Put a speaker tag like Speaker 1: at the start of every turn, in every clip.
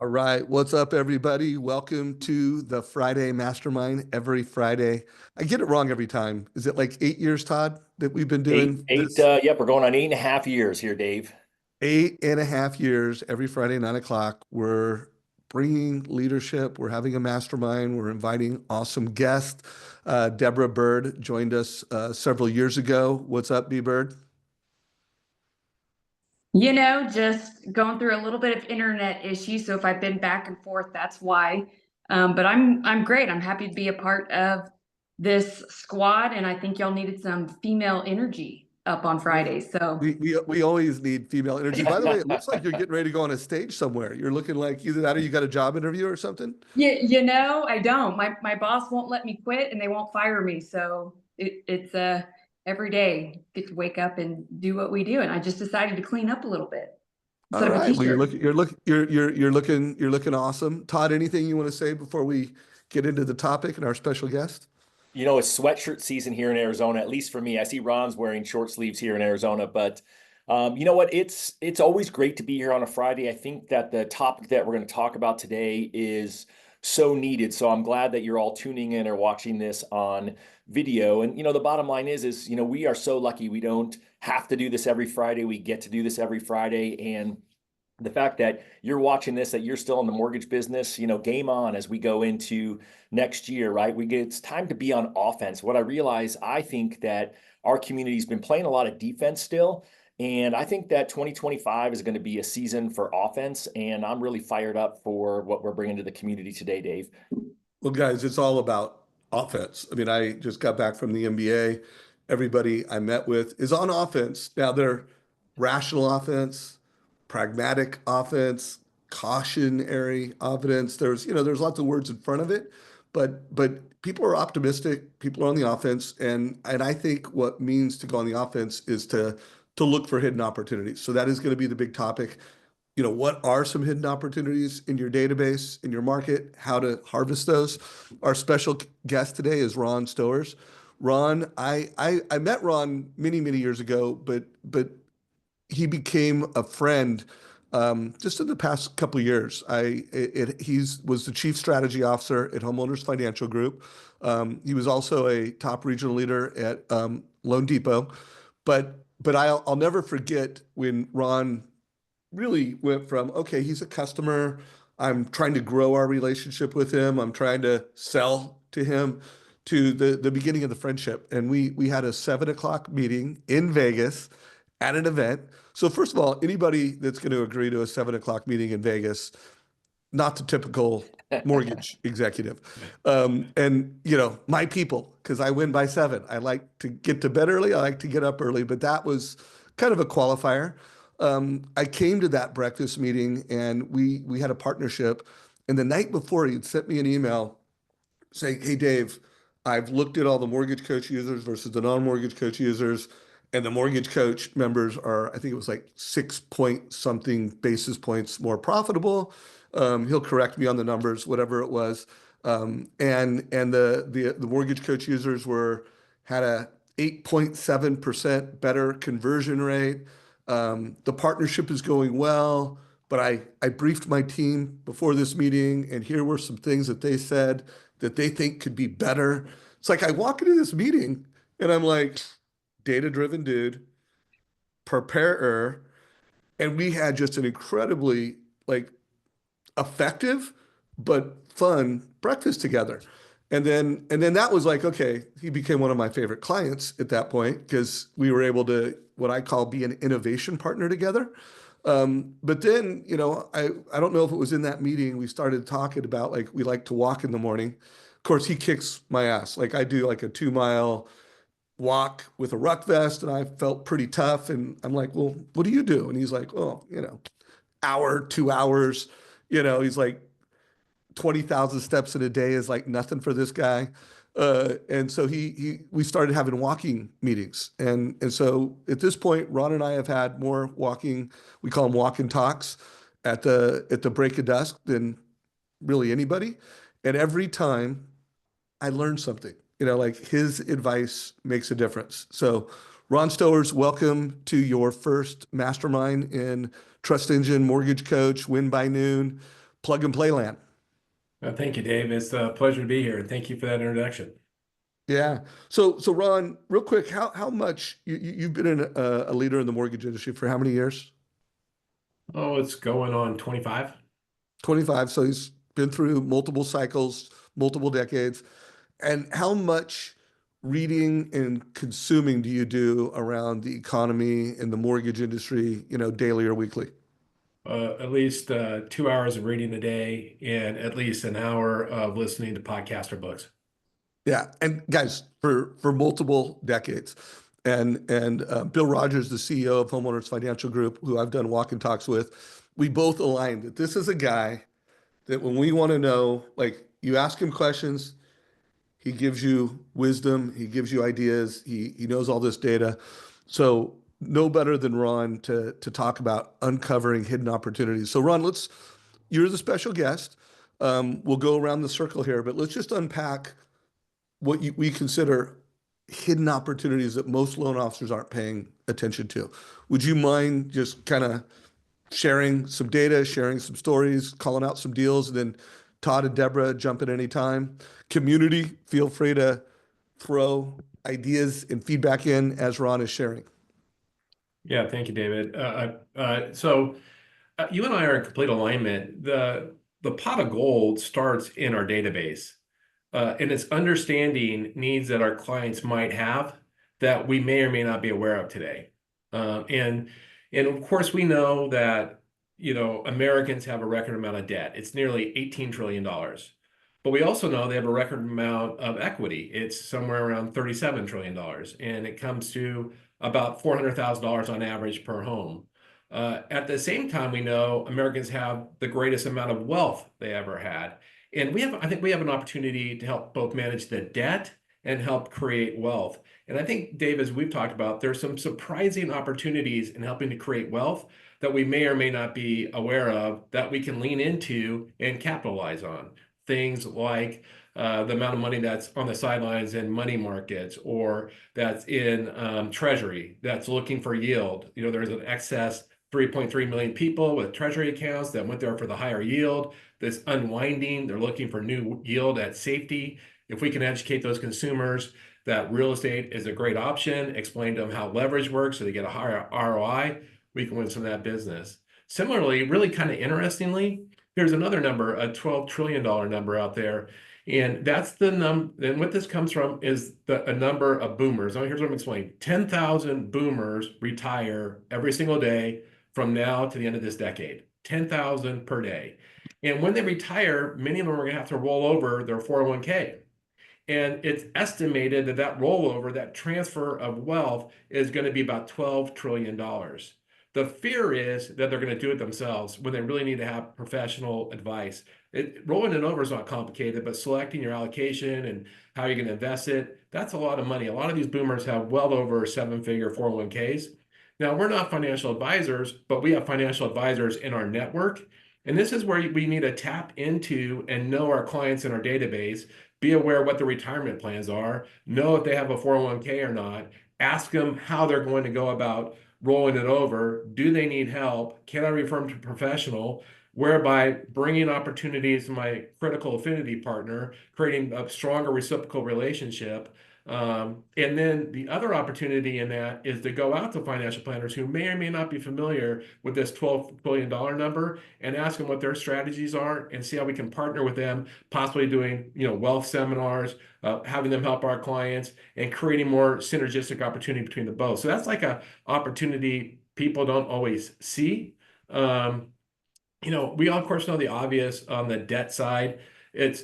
Speaker 1: All right, what's up, everybody? Welcome to the Friday Mastermind every Friday. I get it wrong every time. Is it like 8 years, Todd, that we've been doing this?
Speaker 2: Yep, we're going on 8.5 years here, Dave.
Speaker 1: 8.5 years, every Friday, 9 o'clock. We're bringing leadership. We're having a mastermind. We're inviting awesome guests. Deborah Bird joined us several years ago. What's up, B Bird?
Speaker 3: Just going through a little bit of internet issues. So if I've been back and forth, that's why. But I'm great. I'm happy to be a part of this squad, and I think y'all needed some female energy up on Friday. So
Speaker 1: We always need female energy. By the way, it looks like you're getting ready to go on a stage somewhere. You're looking like either that or you got a job interview or something.
Speaker 3: I don't. My boss won't let me quit, and they won't fire me. So it's every day get to wake up and do what we do. And I just decided to clean up a little bit
Speaker 1: All
Speaker 3: instead of a
Speaker 1: right. Well,
Speaker 3: t-shirt.
Speaker 1: you're looking awesome. Todd, anything you want to say before we get into the topic and our special guest?
Speaker 2: It's sweatshirt season here in Arizona, at least for me. I see Ron's wearing short sleeves here in Arizona, but you know what? It's always great to be here on a Friday. I think that the topic that we're going to talk about today is so needed. So I'm glad that you're all tuning in or watching this on video. And the bottom line is we are so lucky. We don't have to do this every Friday. We get to do this every Friday. And the fact that you're watching this, that you're still in the mortgage business, game on as we go into next year, right? It's time to be on offense. What I realize, I think that our community's been playing a lot of defense still. And I think that 2025 is going to be a season for offense. And I'm really fired up for what we're bringing to the community today, Dave.
Speaker 1: Well, guys, it's all about offense. I mean, I just got back from the NBA. Everybody I met with is on offense. Now they're rational offense, pragmatic offense, cautionary offense. There's lots of words in front of it, but people are optimistic. People are on the offense, and I think what means to go on the offense is to look for hidden opportunities. So that is going to be the big topic. What are some hidden opportunities in your database, in your market, how to harvest those? Our special guest today is Ron Stowers. Ron, I met Ron many, many years ago, but he became a friend just in the past couple of years. He was the chief strategy officer at Homeowners Financial Group. He was also a top regional leader at Loan Depot. But I'll never forget when Ron really went from, okay, he's a customer. I'm trying to grow our relationship with him. I'm trying to sell to him, to the beginning of the friendship. And we had a 7 o'clock meeting in Vegas at an event. So first of all, anybody that's going to agree to a 7 o'clock meeting in Vegas, not the typical mortgage executive. And my people, because I win by 7. I like to get to bed early. I like to get up early, but that was kind of a qualifier. I came to that breakfast meeting and we had a partnership. And the night before, he'd sent me an email saying, "Hey, Dave, I've looked at all the Mortgage Coach users versus the non-Mortgage Coach users. And the Mortgage Coach members are, I think it was like 6 point something basis points more profitable." He'll correct me on the numbers, whatever it was. And the Mortgage Coach users had a 8.7% better conversion rate. The partnership is going well, but I briefed my team before this meeting, and here were some things that they said that they think could be better. It's like I walk into this meeting and I'm like, data-driven dude, preparer, and we had just an incredibly effective but fun breakfast together. And then that was like, okay, he became one of my favorite clients at that point because we were able to, what I call, be an innovation partner together. But then, I don't know if it was in that meeting, we started talking about we like to walk in the morning. Of course, he kicks my ass. I do a 2 mile walk with a ruck vest, and I felt pretty tough. And I'm like, "Well, what do you do?" And he's like, "Oh, hour, 2 hours." He's like, 20,000 steps in a day is like nothing for this guy. And so we started having walking meetings. And so at this point, Ron and I have had more walking, we call them walk and talks at the break of dusk than really anybody. And every time I learn something, his advice makes a difference. So Ron Stowers, welcome to your first mastermind in Trust Engine, Mortgage Coach, Win by Noon. plug and play land.
Speaker 4: Thank you, Dave. It's a pleasure to be here, and thank you for that introduction.
Speaker 1: Yeah. So Ron, real quick, how much you've been a leader in the mortgage industry for how many years?
Speaker 4: Oh, it's going on 25.
Speaker 1: 25. So he's been through multiple cycles, multiple decades. And how much reading and consuming do you do around the economy and the mortgage industry, daily or weekly?
Speaker 4: At least 2 hours of reading a day and at least an hour of listening to podcasts or books.
Speaker 1: Yeah, and guys, for multiple decades, and Bill Rogers, the CEO of Homeowners Financial Group, who I've done walk and talks with, we both aligned that this is a guy that when we want to know, like you ask him questions, he gives you wisdom, he gives you ideas, he knows all this data. So no better than Ron to talk about uncovering hidden opportunities. So Ron, you're the special guest. We'll go around the circle here, but let's just unpack what we consider hidden opportunities that most loan officers aren't paying attention to. Would you mind just kind of sharing some data, sharing some stories, calling out some deals, and then Todd and Deborah jump in anytime. Community, feel free to throw ideas and feedback in as Ron is sharing.
Speaker 4: Yeah, thank you, David. So you and I are in complete alignment. The pot of gold starts in our database. And it's understanding needs that our clients might have that we may or may not be aware of today. And of course, we know that Americans have a record amount of debt. It's nearly $18 trillion. But we also know they have a record amount of equity. It's somewhere around $37 trillion. And it comes to about $400,000 on average per home. At the same time, we know Americans have the greatest amount of wealth they ever had. And I think we have an opportunity to help both manage the debt and help create wealth. And I think, Dave, as we've talked about, there's some surprising opportunities in helping to create wealth that we may or may not be aware of that we can lean into and capitalize on. Things like the amount of money that's on the sidelines in money markets or that's in treasury that's looking for yield. There's an excess 3.3 million people with treasury accounts that went there for the higher yield. This unwinding, they're looking for new yield at safety. If we can educate those consumers that real estate is a great option, explain to them how leverage works so they get a higher ROI, we can win some of that business. Similarly, really kind of interestingly, here's another number, a $12 trillion number out there. And that's the number, and what this comes from is a number of boomers. Now, here's what I'm explaining. 10,000 boomers retire every single day from now to the end of this decade, 10,000 per day. And when they retire, many of them are going to have to roll over their 401k. And it's estimated that rollover, that transfer of wealth is going to be about $12 trillion. The fear is that they're going to do it themselves when they really need to have professional advice. Rolling it over is not complicated, but selecting your allocation and how you're going to invest it, that's a lot of money. A lot of these boomers have well over 7-figure 401ks. Now, we're not financial advisors, but we have financial advisors in our network. And this is where we need to tap into and know our clients in our database, be aware of what their retirement plans are, know if they have a 401k or not, ask them how they're going to go about rolling it over. Do they need help? Can I refer them to a professional? Whereby bringing opportunities to my critical affinity partner, creating a stronger reciprocal relationship. And then the other opportunity in that is to go out to financial planners who may or may not be familiar with this $12 billion number and ask them what their strategies are and see how we can partner with them, possibly doing wealth seminars, having them help our clients and creating more synergistic opportunity between the both. So that's like a opportunity people don't always see. We all, of course, know the obvious on the debt side. It's,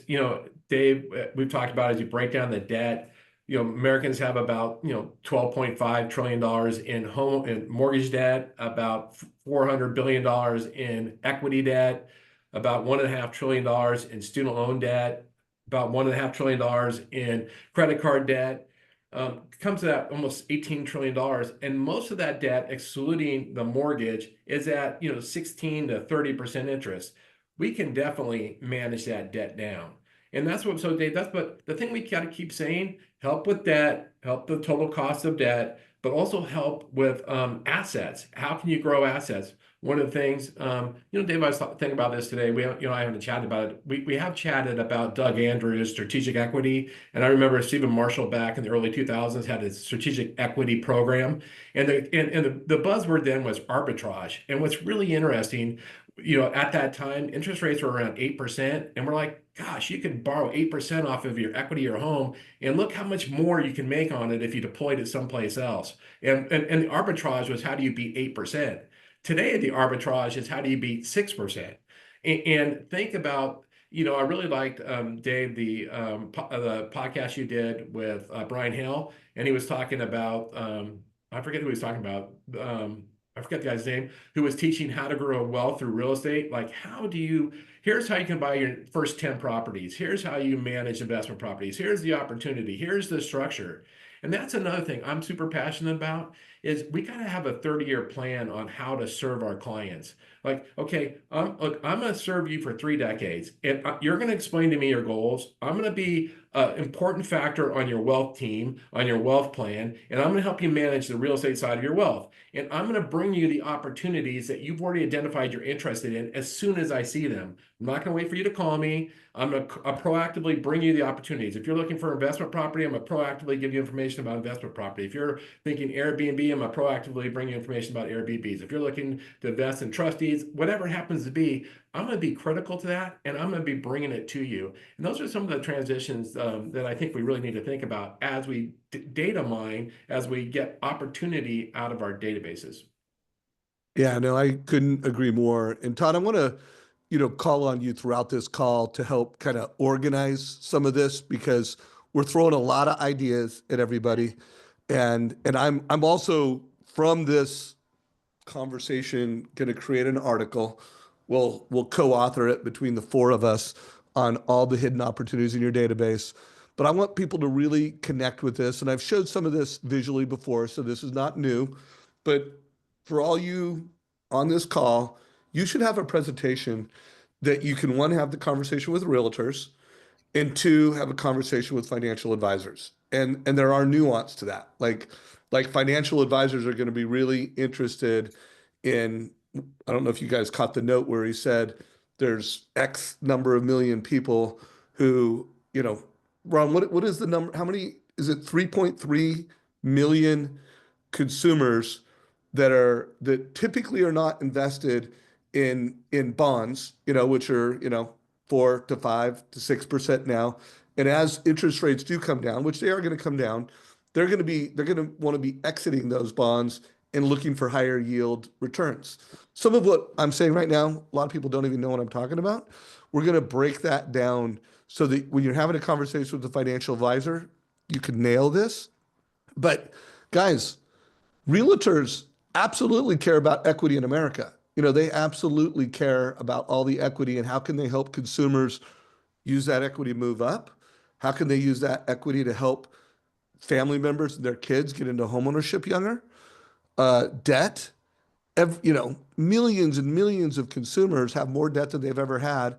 Speaker 4: Dave, we've talked about as you break down the debt, Americans have about, $12.5 trillion in mortgage debt, about $400 billion in equity debt, about $1.5 trillion in student loan debt, about $1.5 trillion in credit card debt. Comes to that almost $18 trillion. And most of that debt, excluding the mortgage, is at 16 to 30% interest. We can definitely manage that debt down. And that's what, so Dave, that's what the thing we got to keep saying, help with debt, help the total cost of debt, but also help with assets. How can you grow assets? one of the things, Dave, I was thinking about this today. I haven't chatted about it. We have chatted about Doug Andrews' strategic equity. And I remember Stephen Marshall back in the early 2000s had a strategic equity program. And the buzzword then was arbitrage. And what's really interesting, at that time, interest rates were around 8%. And we're like, gosh, you could borrow 8% off of your equity or home. And look how much more you can make on it if you deployed it someplace else. And the arbitrage was, how do you beat 8%? Today, the arbitrage is, how do you beat 6%? And think about, I really liked, Dave, the podcast you did with Brian Hill, and he was talking about, I forget who he was talking about. I forget the guy's name, who was teaching how to grow wealth through real estate. Like, here's how you can buy your first 10 properties. Here's how you manage investment properties. Here's the opportunity. Here's the structure. And that's another thing I'm super passionate about, is we got to have a 30-year plan on how to serve our clients. Like, okay, look, I'm going to serve you for 3 decades, and you're going to explain to me your goals. I'm going to be an important factor on your wealth team, on your wealth plan, and I'm going to help you manage the real estate side of your wealth. And I'm going to bring you the opportunities that you've already identified you're interested in as soon as I see them. I'm not going to wait for you to call me. I'm going to proactively bring you the opportunities. If you're looking for investment property, I'm going to proactively give you information about investment property. If you're thinking Airbnb, I'm going to proactively bring you information about Airbnbs. If you're looking to invest in trustees, whatever it happens to be, I'm going to be critical to that, and I'm going to be bringing it to you. And those are some of the transitions that I think we really need to think about as we data mine, as we get opportunity out of our databases.
Speaker 1: Yeah, no, I couldn't agree more. And Todd, I want to, call on you throughout this call to help kind of organize some of this, because we're throwing a lot of ideas at everybody. And I'm also, from this conversation, going to create an article. We'll co-author it between the 4 of us on all the hidden opportunities in your database. But I want people to really connect with this. And I've showed some of this visually before, so this is not new. But for all you on this call, you should have a presentation that you can, 1, have the conversation with realtors, and 2, have a conversation with financial advisors. And there are nuance to that. Like financial advisors are going to be really interested in, I don't know if you guys caught the note where he said there's X number of million people who, Ron, what is the number? How many is it? 3.3 million consumers that typically are not invested in bonds, which are, 4 to 5 to 6% now. And as interest rates do come down, which they are going to come down, they're going to want to be exiting those bonds and looking for higher yield returns. Some of what I'm saying right now, a lot of people don't even know what I'm talking about. We're going to break that down so that when you're having a conversation with a financial advisor, you can nail this. But guys, realtors absolutely care about equity in America. They absolutely care about all the equity and how can they help consumers use that equity to move up? How can they use that equity to help family members and their kids get into homeownership younger? Debt. Millions and millions of consumers have more debt than they've ever had,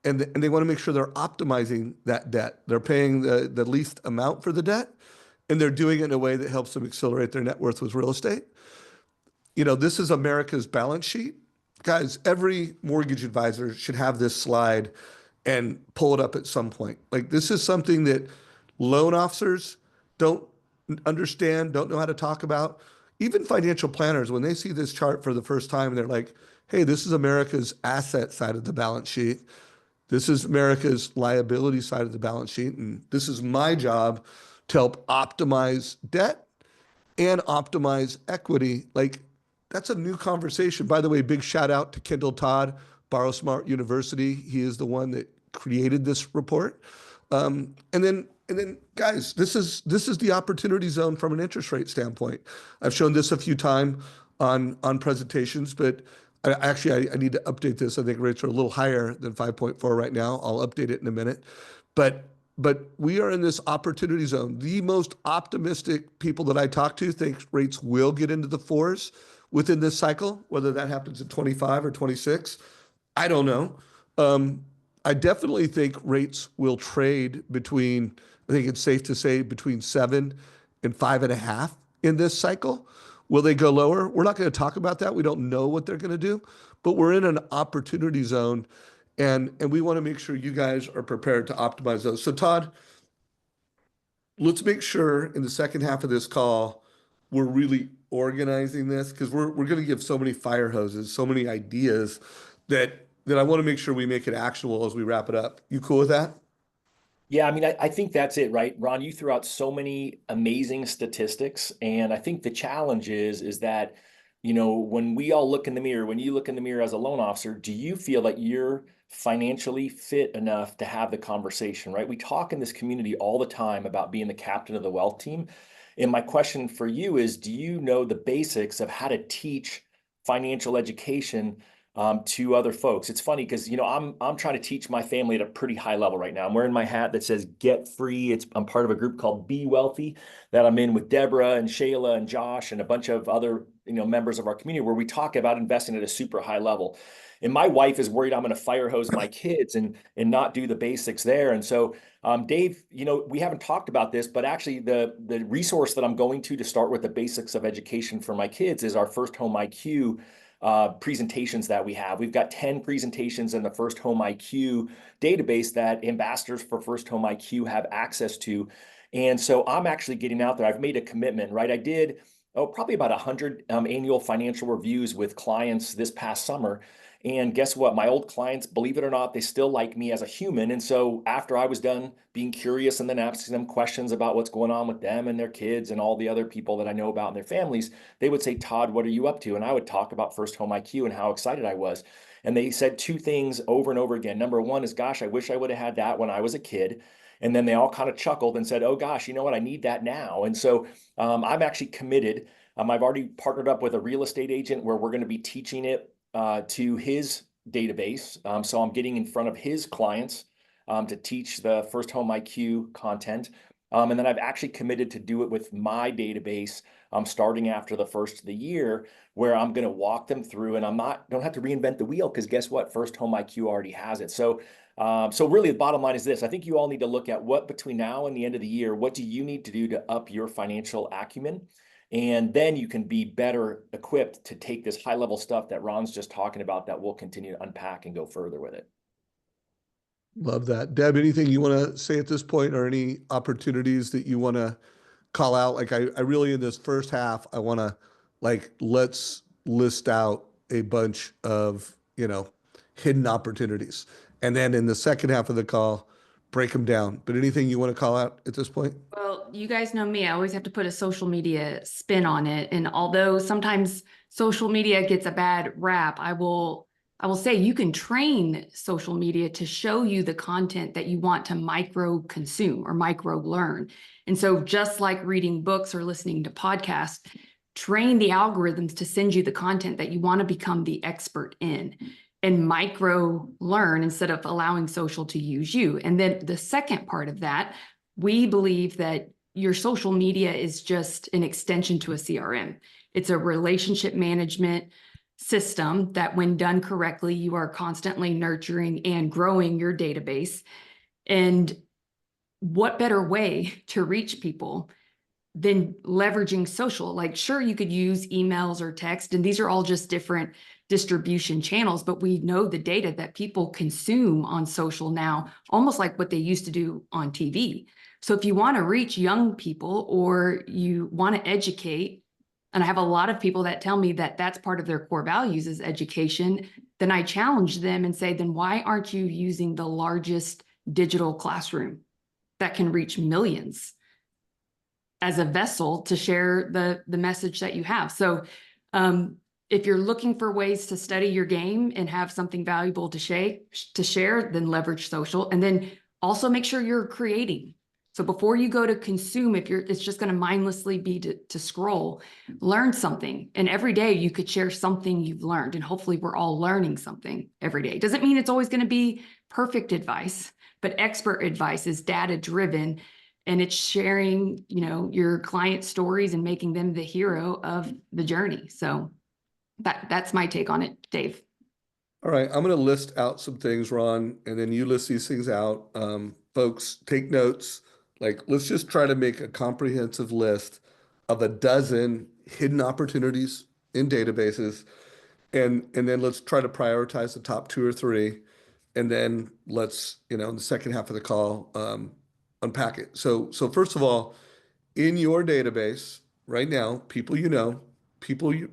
Speaker 1: and they want to make sure they're optimizing that debt. They're paying the least amount for the debt, and they're doing it in a way that helps them accelerate their net worth with real estate. This is America's balance sheet. Guys, every mortgage advisor should have this slide and pull it up at some point. Like, this is something that loan officers don't understand, don't know how to talk about. Even financial planners, when they see this chart for the first time, they're like, hey, this is America's asset side of the balance sheet. This is America's liability side of the balance sheet. And this is my job to help optimize debt and optimize equity. Like, that's a new conversation. By the way, big shout out to Kendall Todd, Borrow Smart University. He is the one that created this report. And then guys, this is the opportunity zone from an interest rate standpoint. I've shown this a few times on presentations, but I need to update this. I think rates are a little higher than 5.4 right now. I'll update it in a minute. But we are in this opportunity zone. The most optimistic people that I talk to think rates will get into the 4s within this cycle. Whether that happens in 25 or 26, I don't know. I definitely think rates will trade I think it's safe to say between 7 and 5.5 in this cycle, Will they go lower? We're not going to talk about that. We don't know what they're going to do, but we're in an opportunity zone, and we want to make sure you guys are prepared to optimize those. So Todd, let's make sure in the second half of this call, we're really organizing this, because we're going to give so many fire hoses, so many ideas that I want to make sure we make it actionable as we wrap it up. You cool with that?
Speaker 2: Yeah, I mean, I think that's it, right? Ron, you threw out so many amazing statistics. And I think the challenge is that, when we all look in the mirror, when you look in the mirror as a loan officer, do you feel that you're financially fit enough to have the conversation, right? We talk in this community all the time about being the captain of the wealth team. And my question for you is, do you know the basics of how to teach financial education to other folks? It's funny because I'm trying to teach my family at a pretty high level right now. I'm wearing my hat that says "Get Free." I'm part of a group called Be Wealthy that I'm in with Deborah and Shayla and Josh and a bunch of other members of our community, where we talk about investing at a super high level. And my wife is worried I'm going to fire hose my kids and not do the basics there. And so, Dave, we haven't talked about this, but actually the resource that I'm going to start with the basics of education for my kids is our First Home IQ presentations that we have. We've got 10 presentations in the First Home IQ database that ambassadors for First Home IQ have access to. And so I'm actually getting out there. I've made a commitment, right? I did probably about 100 annual financial reviews with clients this past summer. And guess what? My old clients, believe it or not, they still like me as a human. And so after I was done being curious and then asking them questions about what's going on with them and their kids and all the other people that I know about and their families, they would say, "Todd, what are you up to?" And I would talk about First Home IQ and how excited I was. And they said two things over and over again. Number one is, "Gosh, I wish I would have had that when I was a kid." And then they all kind of chuckled and said, "Oh gosh, you know what? I need that now." And so I'm actually committed. I've already partnered up with a real estate agent where we're going to be teaching it to his database. So I'm getting in front of his clients to teach the First Home IQ content. And then I've actually committed to do it with my database starting after the first of the year, where I'm going to walk them through, and don't have to reinvent the wheel, because guess what? First Home IQ already has it. So really the bottom line is this. I think you all need to look at what between now and the end of the year, what do you need to do to up your financial acumen? And then you can be better equipped to take this high level stuff that Ron's just talking about that we'll continue to unpack and go further with it.
Speaker 1: Love that. Deb, anything you want to say at this point, or any opportunities that you want to call out? Like I really, in this first half, I want to, let's list out a bunch of, hidden opportunities. And then in the second half of the call, break them down. But anything you want to call out at this point?
Speaker 3: Well, you guys know me. I always have to put a social media spin on it. And although sometimes social media gets a bad rap, I will say you can train social media to show you the content that you want to micro consume or micro learn. And so just like reading books or listening to podcasts, train the algorithms to send you the content that you want to become the expert in, and micro learn instead of allowing social to use you. And then the second part of that, we believe that your social media is just an extension to a CRM. It's a relationship management system that, when done correctly, you are constantly nurturing and growing your database. And what better way to reach people than leveraging social? Like, sure, you could use emails or text, and these are all just different distribution channels, but we know the data that people consume on social now, almost like what they used to do on TV. So if you want to reach young people, or you want to educate, and I have a lot of people that tell me that that's part of their core values is education, then I challenge them and say, then why aren't you using the largest digital classroom that can reach millions as a vessel to share the message that you have? So if you're looking for ways to study your game and have something valuable to share, then leverage social. And then also make sure you're creating. So before you go to consume, it's just going to mindlessly be to scroll, learn something. And every day you could share something you've learned. And hopefully we're all learning something every day. Doesn't mean it's always going to be perfect advice, but expert advice is data driven. And it's sharing, your client stories and making them the hero of the journey. So that's my take on it, Dave.
Speaker 1: All right, I'm going to list out some things, Ron, and then you list these things out. Folks, take notes. Let's just try to make a comprehensive list of a dozen hidden opportunities in databases. And then let's try to prioritize the top two or three. And then let's, in the second half of the call, unpack it. So first of all, in your database right now, people in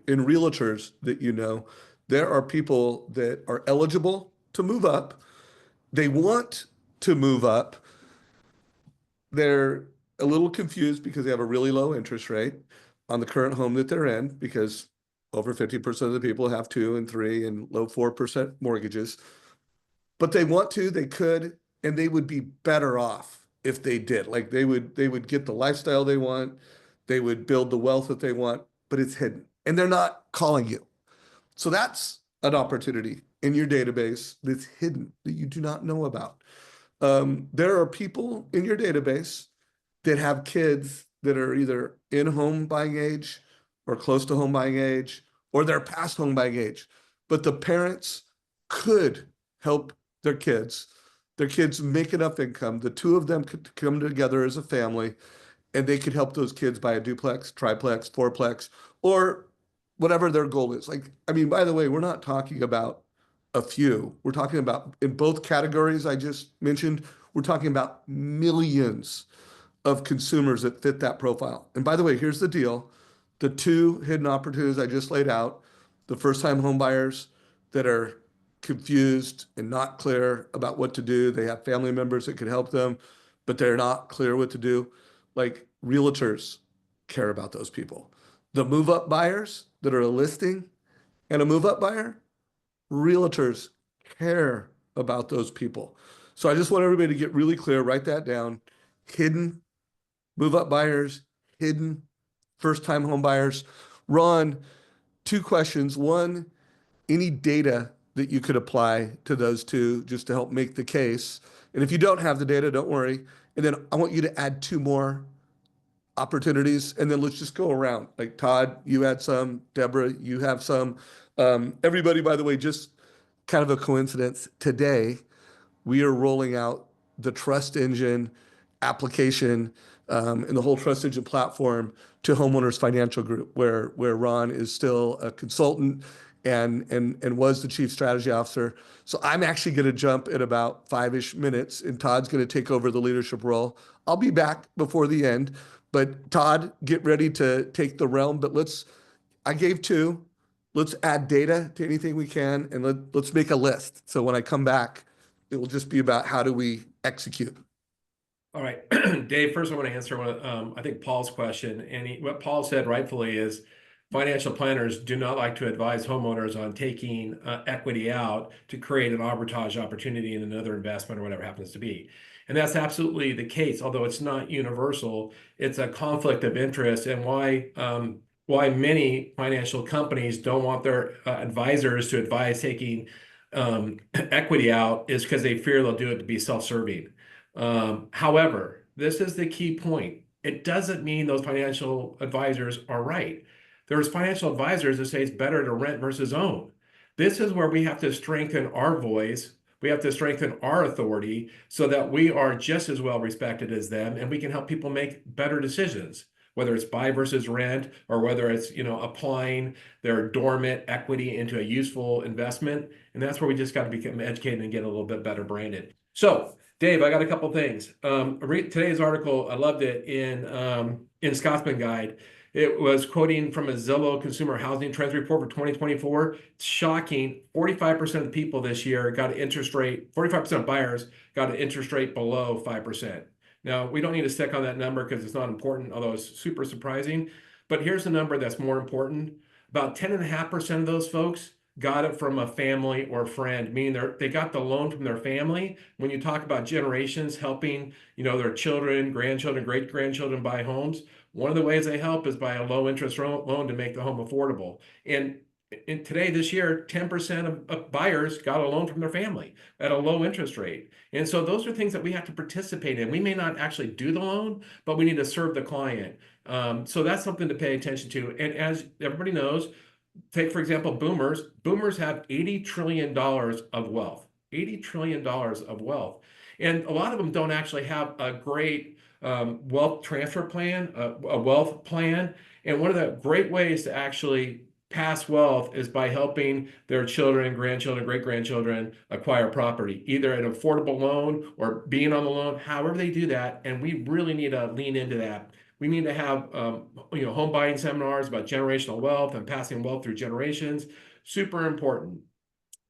Speaker 1: realtors that there are people that are eligible to move up. They want to move up. They're a little confused because they have a really low interest rate on the current home that they're in, because over 50% of the people have 2 and 3 and low 4% mortgages. But they want to, they could, and they would be better off if they did. Like they would get the lifestyle they want, they would build the wealth that they want, but it's hidden. And they're not calling you. So that's an opportunity in your database that's hidden that you do not know about. There are people in your database that have kids that are either in home buying age or close to home buying age, or they're past home buying age, but the parents could help their kids make enough income. The two of them could come together as a family, and they could help those kids buy a duplex, triplex, fourplex, or whatever their goal is. Like, I mean, by the way, we're not talking about a few. We're talking about, in both categories I just mentioned, we're talking about millions of consumers that fit that profile. And by the way, here's the deal. The two hidden opportunities I just laid out, the first-time home buyers that are confused and not clear about what to do. They have family members that could help them, but they're not clear what to do. Like, realtors care about those people. The move-up buyers that are a listing and a move-up buyer, realtors care about those people. So I just want everybody to get really clear, write that down. Hidden move-up buyers, hidden first-time home buyers. Ron, 2 questions. One, any data that you could apply to those two just to help make the case? And if you don't have the data, don't worry. And then I want you to add 2 more opportunities, and then let's just go around. Like, Todd, you had some. Deborah, you have some. Everybody, by the way, just kind of a coincidence, today we are rolling out the Trust Engine application, and the whole Trust Engine platform to Homeowners Financial Group, where Ron is still a consultant and was the chief strategy officer. So I'm actually going to jump in about 5-ish minutes, and Todd's going to take over the leadership role. I'll be back before the end, but Todd, get ready to take the realm. But I gave 2. Let's add data to anything we can, and let's make a list. So when I come back, it will just be about how do we execute.
Speaker 4: All right, Dave, first I want to answer one, I think Paul's question. And what Paul said rightfully is financial planners do not like to advise homeowners on taking equity out to create an arbitrage opportunity in another investment or whatever happens to be. And that's absolutely the case, although it's not universal. It's a conflict of interest, and why many financial companies don't want their advisors to advise taking equity out is because they fear they'll do it to be self-serving. However, this is the key point. It doesn't mean those financial advisors are right. There's financial advisors that say it's better to rent versus own. This is where we have to strengthen our voice. We have to strengthen our authority so that we are just as well respected as them, and we can help people make better decisions, whether it's buy versus rent, or whether it's, applying their dormant equity into a useful investment. And that's where we just got to become educated and get a little bit better branded. So, Dave, I got a couple things. Today's article, I loved it in Scotsman Guide. It was quoting from a Zillow Consumer Housing Trends Report for 2024. It's shocking. 45% of the people this year got an interest rate, 45% of buyers got an interest rate below 5%. Now, we don't need to stick on that number because it's not important, although it's super surprising. But here's the number that's more important. About 10.5% of those folks got it from a family or friend, meaning they got the loan from their family. When you talk about generations helping, their children, grandchildren, great-grandchildren buy homes, one of the ways they help is by a low-interest loan to make the home affordable. And today, this year, 10% of buyers got a loan from their family at a low interest rate. And so those are things that we have to participate in. We may not actually do the loan, but we need to serve the client. So that's something to pay attention to. And as everybody knows, take, for example, boomers. Boomers have $80 trillion of wealth. $80 trillion of wealth. And a lot of them don't actually have a great wealth transfer plan, a wealth plan. And one of the great ways to actually pass wealth is by helping their children, grandchildren, great-grandchildren acquire property, either an affordable loan or being on the loan, however they do that. And we really need to lean into that. We need to have home buying seminars about generational wealth and passing wealth through generations. Super important.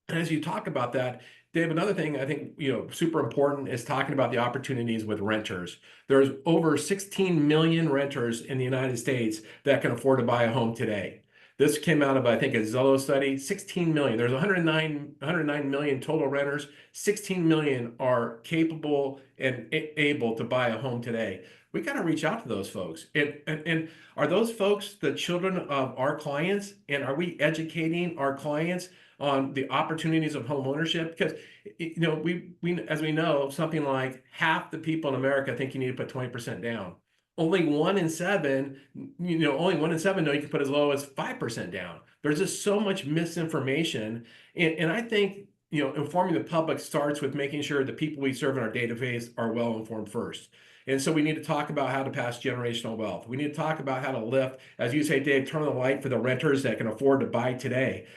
Speaker 4: And as you talk about that, Dave, another thing I think super important is talking about the opportunities with renters. There's over 16 million renters in the United States that can afford to buy a home today. This came out of, I think, a Zillow study. 16 million. There's 109 million total renters. 16 million are capable and able to buy a home today. We got to reach out to those folks. And are those folks the children of our clients? And are we educating our clients on the opportunities of home ownership? Because we as we know, something like half the people in America think you need to put 20% down. Only 1 in 7, only 1 in 7 know you can put as low as 5% down. There's just so much misinformation. And I think, informing the public starts with making sure the people we serve in our database are well informed first. And so we need to talk about how to pass generational wealth. We need to talk about how to lift, as you say, Dave, turn on the light for the renters that can afford to buy today.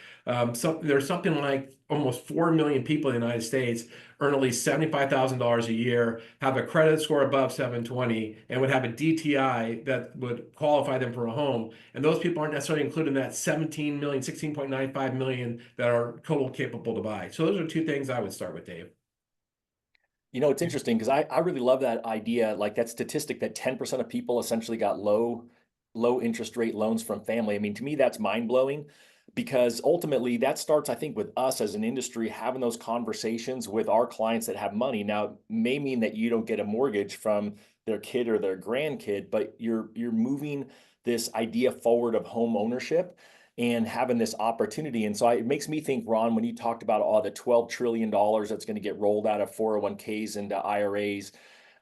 Speaker 4: So there's something like almost 4 million people in the United States earn at least $75,000 a year, have a credit score above 720, and would have a DTI that would qualify them for a home. And those people aren't necessarily included in that 17 million, 16.95 million that are total capable to buy. So those are 2 things I would start with, Dave.
Speaker 2: It's interesting because I really love that idea, like that statistic that 10% of people essentially got low interest rate loans from family. I mean, to me, that's mind blowing. Because ultimately that starts, I think, with us as an industry having those conversations with our clients that have money. Now, it may mean that you don't get a mortgage from their kid or their grandkid, but you're moving this idea forward of home ownership and having this opportunity. And so it makes me think, Ron, when you talked about all the $12 trillion that's going to get rolled out of 401ks into IRAs,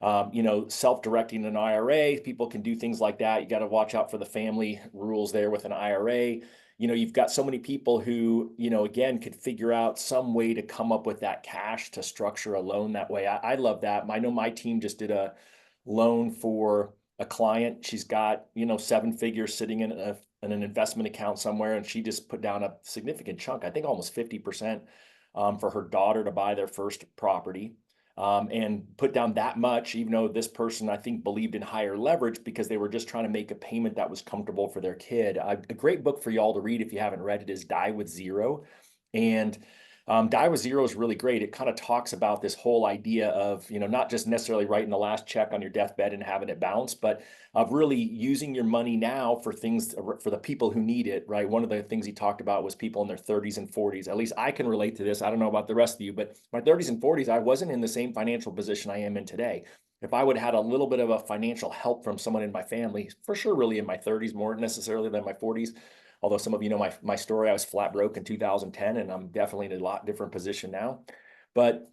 Speaker 2: self-directing an IRA, people can do things like that. You got to watch out for the family rules there with an IRA. You've got so many people who, again, could figure out some way to come up with that cash to structure a loan that way. I love that. I know my team just did a loan for a client. She's got, 7 figures sitting in an investment account somewhere, and she just put down a significant chunk, I think almost 50%, for her daughter to buy their first property. And put down that much, even though this person, I think, believed in higher leverage because they were just trying to make a payment that was comfortable for their kid. A great book for y'all to read if you haven't read it is Die with Zero. And Die with Zero is really great. It kind of talks about this whole idea of, not just necessarily writing the last check on your deathbed and having it bounce, but of really using your money now for things, for the people who need it, right? One of the things he talked about was people in their 30s and 40s. At least I can relate to this. I don't know about the rest of you, but my 30s and 40s, I wasn't in the same financial position I am in today. If I would have had a little bit of a financial help from someone in my family, for sure, really in my 30s, more necessarily than my 40s, although some of you know my story, I was flat broke in 2010, and I'm definitely in a lot different position now. But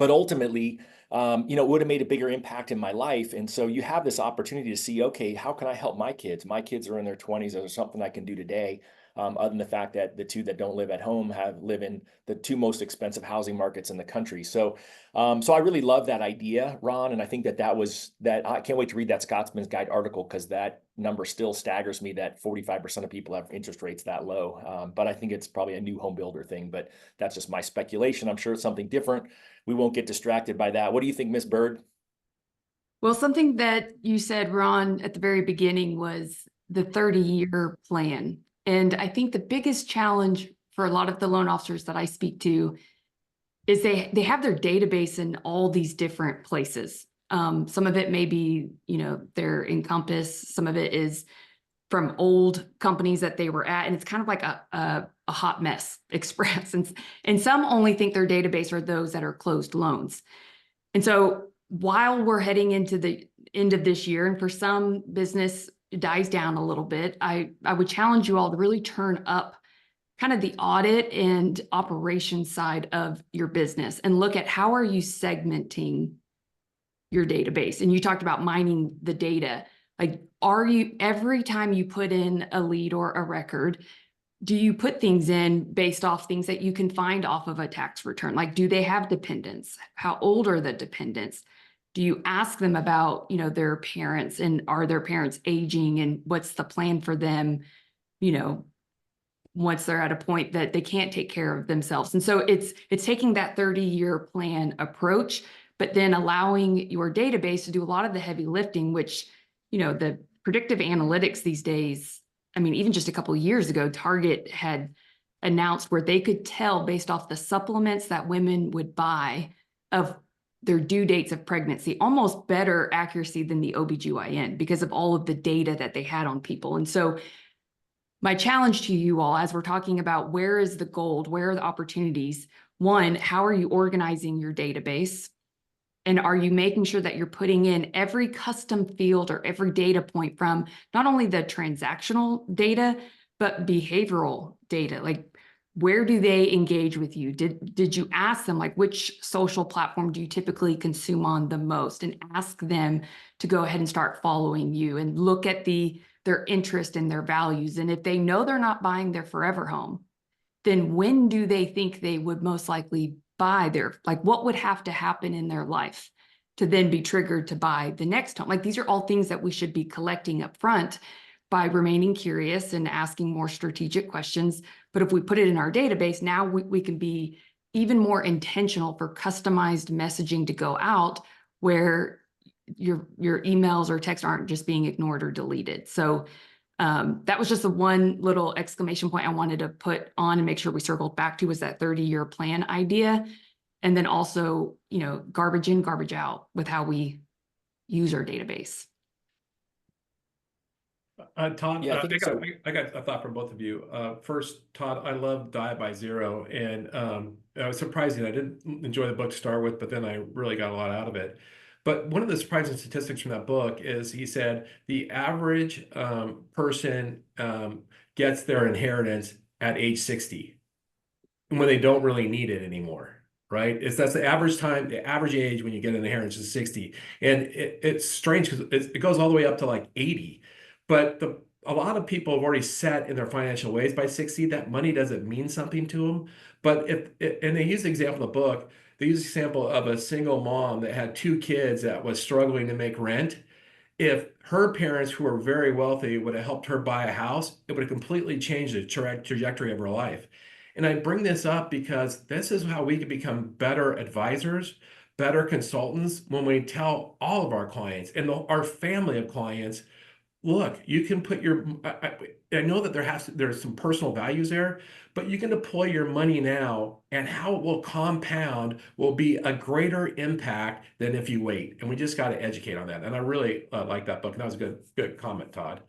Speaker 2: ultimately, it would have made a bigger impact in my life. And so you have this opportunity to see, okay, how can I help my kids? My kids are in their 20s. Is there something I can do today? Other than the fact that the 2 that don't live at home live in the 2 most expensive housing markets in the country. So I really love that idea, Ron. And I think that I can't wait to read that Scotsman's Guide article, because that number still staggers me that 45% of people have interest rates that low. But I think it's probably a new home builder thing, but that's just my speculation. I'm sure it's something different. We won't get distracted by that. What do you think, Miss Bird?
Speaker 3: Well, something that you said, Ron, at the very beginning was the 30-year plan. And I think the biggest challenge for a lot of the loan officers that I speak to is they have their database in all these different places. Some of it may be, they're in Compass. Some of it is from old companies that they were at. And it's kind of like a hot mess express. And some only think their database are those that are closed loans. And so while we're heading into the end of this year, and for some business dies down a little bit, I would challenge you all to really turn up kind of the audit and operations side of your business and look at how are you segmenting your database. And you talked about mining the data. Like, every time you put in a lead or a record, do you put things in based off things that you can find off of a tax return? Like, do they have dependents? How old are the dependents? Do you ask them about, you know, their parents, and are their parents aging, and what's the plan for them, you know, once they're at a point that they can't take care of themselves? And so it's taking that 30-year plan approach, but then allowing your database to do a lot of the heavy lifting, which, you know, the predictive analytics these days, I mean, even just a couple of years ago, Target had announced where they could tell based off the supplements that women would buy of their due dates of pregnancy, almost better accuracy than the OBGYN because of all of the data that they had on people. And so my challenge to you all, as we're talking about where is the gold, where are the opportunities? One, how are you organizing your database? And are you making sure that you're putting in every custom field or every data point from not only the transactional data, but behavioral data? Like, where do they engage with you? Did you ask them, like, which social platform do you typically consume on the most? And ask them to go ahead and start following you and look at their interest and their values. And if they know they're not buying their forever home, then when do they think they would most likely buy their, like, what would have to happen in their life to then be triggered to buy the next home? Like, these are all things that we should be collecting up front by remaining curious and asking more strategic questions. But if we put it in our database, now we can be even more intentional for customized messaging to go out where your emails or texts aren't just being ignored or deleted. So that was just the one little exclamation point I wanted to put on and make sure we circled back to, was that 30-year plan idea. And then also, you know, garbage in, garbage out with how we use our database.
Speaker 4: Todd,
Speaker 2: Yeah, I
Speaker 4: I
Speaker 2: think
Speaker 4: got,
Speaker 2: so.
Speaker 4: I got a thought from both of you. First, Todd, I love Die by Zero, and it was surprising. I didn't enjoy the book to start with, but then I really got a lot out of it. But one of the surprising statistics from that book is he said the average person gets their inheritance at age 60, when they don't really need it anymore. Right? That's the average time, the average age when you get an inheritance is 60. And it's strange because it goes all the way up to like 80. But a lot of people have already set in their financial ways by 60. That money doesn't mean something to them. But and they use the example in the book, they use the example of a single mom that had 2 kids that was struggling to make rent. If her parents, who were very wealthy, would have helped her buy a house, it would have completely changed the trajectory of her life. And I bring this up because this is how we can become better advisors, better consultants, when we tell all of our clients and our family of clients, look, you can put your, I know that there's some personal values there, but you can deploy your money now, and how it will compound will be a greater impact than if you wait. And we just got to educate on that. And I really like that book. And that was a good comment, Todd.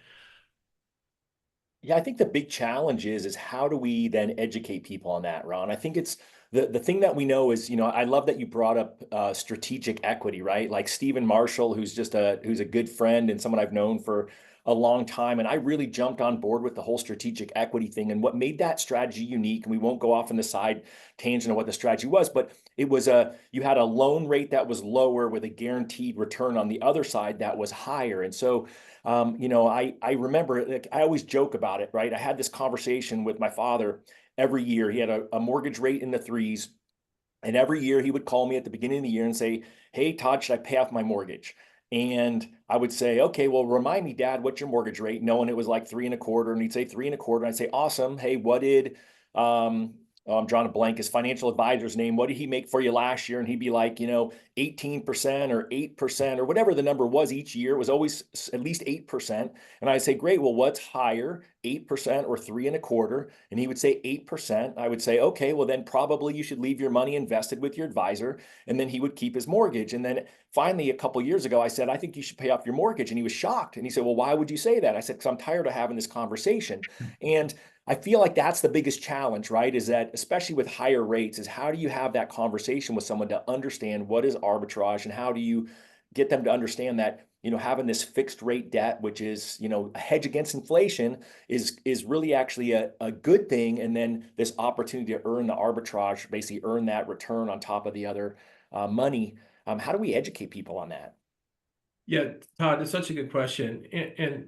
Speaker 2: Yeah, I think the big challenge is how do we then educate people on that, Ron? I think it's the thing that we know is, you know, I love that you brought up strategic equity, right? Like Stephen Marshall, who's a good friend and someone I've known for a long time. And I really jumped on board with the whole strategic equity thing. And what made that strategy unique, and we won't go off on the side tangent of what the strategy was, but it was you had a loan rate that was lower with a guaranteed return on the other side that was higher. And so you know, I remember, like, I always joke about it, right? I had this conversation with my father every year. He had a mortgage rate in the 3s. And every year he would call me at the beginning of the year and say, hey, Todd, should I pay off my mortgage? And I would say, okay, well, remind me, Dad, what's your mortgage rate? Knowing it was like 3.25. And he'd say 3.25. And I'd say, awesome. Hey, what did, I'm drawing a blank, his financial advisor's name, what did he make for you last year? And he'd be like, you know, 18% or 8% or whatever the number was each year. It was always at least 8%. And I'd say, great, well, what's higher, 8% or 3.25? And he would say 8%. I would say, okay, well, then probably you should leave your money invested with your advisor. And then he would keep his mortgage. And then finally, a couple of years ago, I said, I think you should pay off your mortgage. And he was shocked. And he said, well, why would you say that? I said, because I'm tired of having this conversation. And I feel like that's the biggest challenge, right? Is that, especially with higher rates, is how do you have that conversation with someone to understand what is arbitrage, and how do you get them to understand that, you know, having this fixed rate debt, which is, you know, a hedge against inflation, is really actually a good thing. And then this opportunity to earn the arbitrage, basically earn that return on top of the other money. How do we educate people on that?
Speaker 4: Yeah, Todd, it's such a good question. And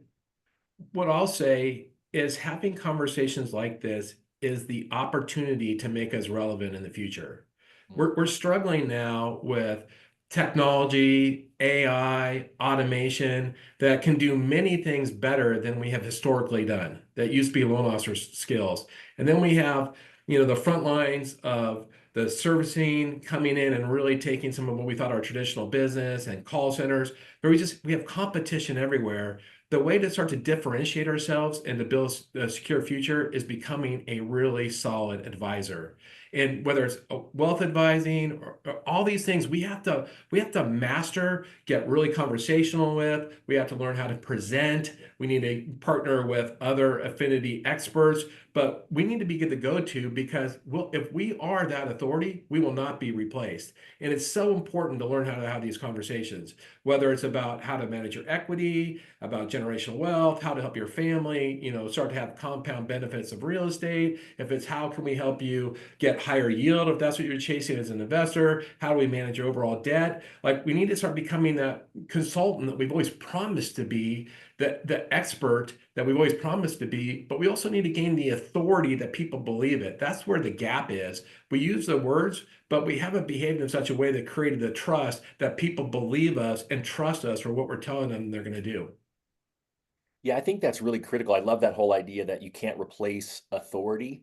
Speaker 4: what I'll say is, having conversations like this is the opportunity to make us relevant in the future. We're struggling now with technology, AI, automation that can do many things better than we have historically done. That used to be loan officer skills. And then we have, the front lines of the servicing coming in and really taking some of what we thought our traditional business and call centers, where we have competition everywhere. The way to start to differentiate ourselves and to build a secure future is becoming a really solid advisor. And whether it's wealth advising or all these things, we have to master, get really conversational with. We have to learn how to present. We need to partner with other affinity experts, but we need to be the go-to, because if we are that authority, we will not be replaced. And it's so important to learn how to have these conversations, whether it's about how to manage your equity, about generational wealth, how to help your family, start to have compound benefits of real estate. If it's how can we help you get higher yield, if that's what you're chasing as an investor, how do we manage your overall debt? Like, we need to start becoming that consultant that we've always promised to be, the expert that we've always promised to be, but we also need to gain the authority that people believe it. That's where the gap is. We use the words, but we haven't behaved in such a way that created the trust that people believe us and trust us for what we're telling them they're going to do.
Speaker 2: Yeah, I think that's really critical. I love that whole idea that you can't replace authority.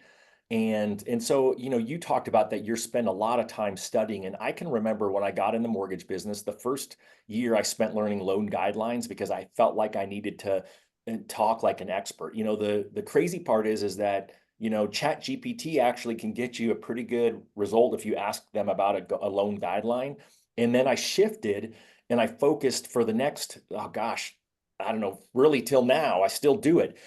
Speaker 2: And so, you talked about that you spend a lot of time studying. And I can remember when I got in the mortgage business, the first year I spent learning loan guidelines because I felt like I needed to talk like an expert. The crazy part is that, Chat GPT actually can get you a pretty good result if you ask them about a loan guideline. And then I shifted and I focused for the next, oh gosh, I don't know, really till now, I still do it.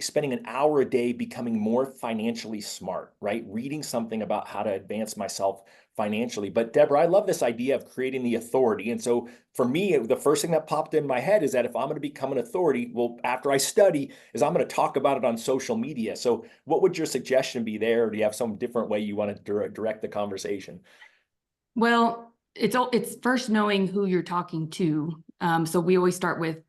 Speaker 2: Spending an hour a day becoming more financially smart, right? Reading something about how to advance myself financially. But Deborah, I love this idea of creating the authority. And so for me, the first thing that popped in my head is that if I'm going to become an authority, well, after I study, is I'm going to talk about it on social media. So what would your suggestion be there? Or do you have some different way you want to direct the conversation?
Speaker 3: Well, it's first knowing who you're talking to. So we always start with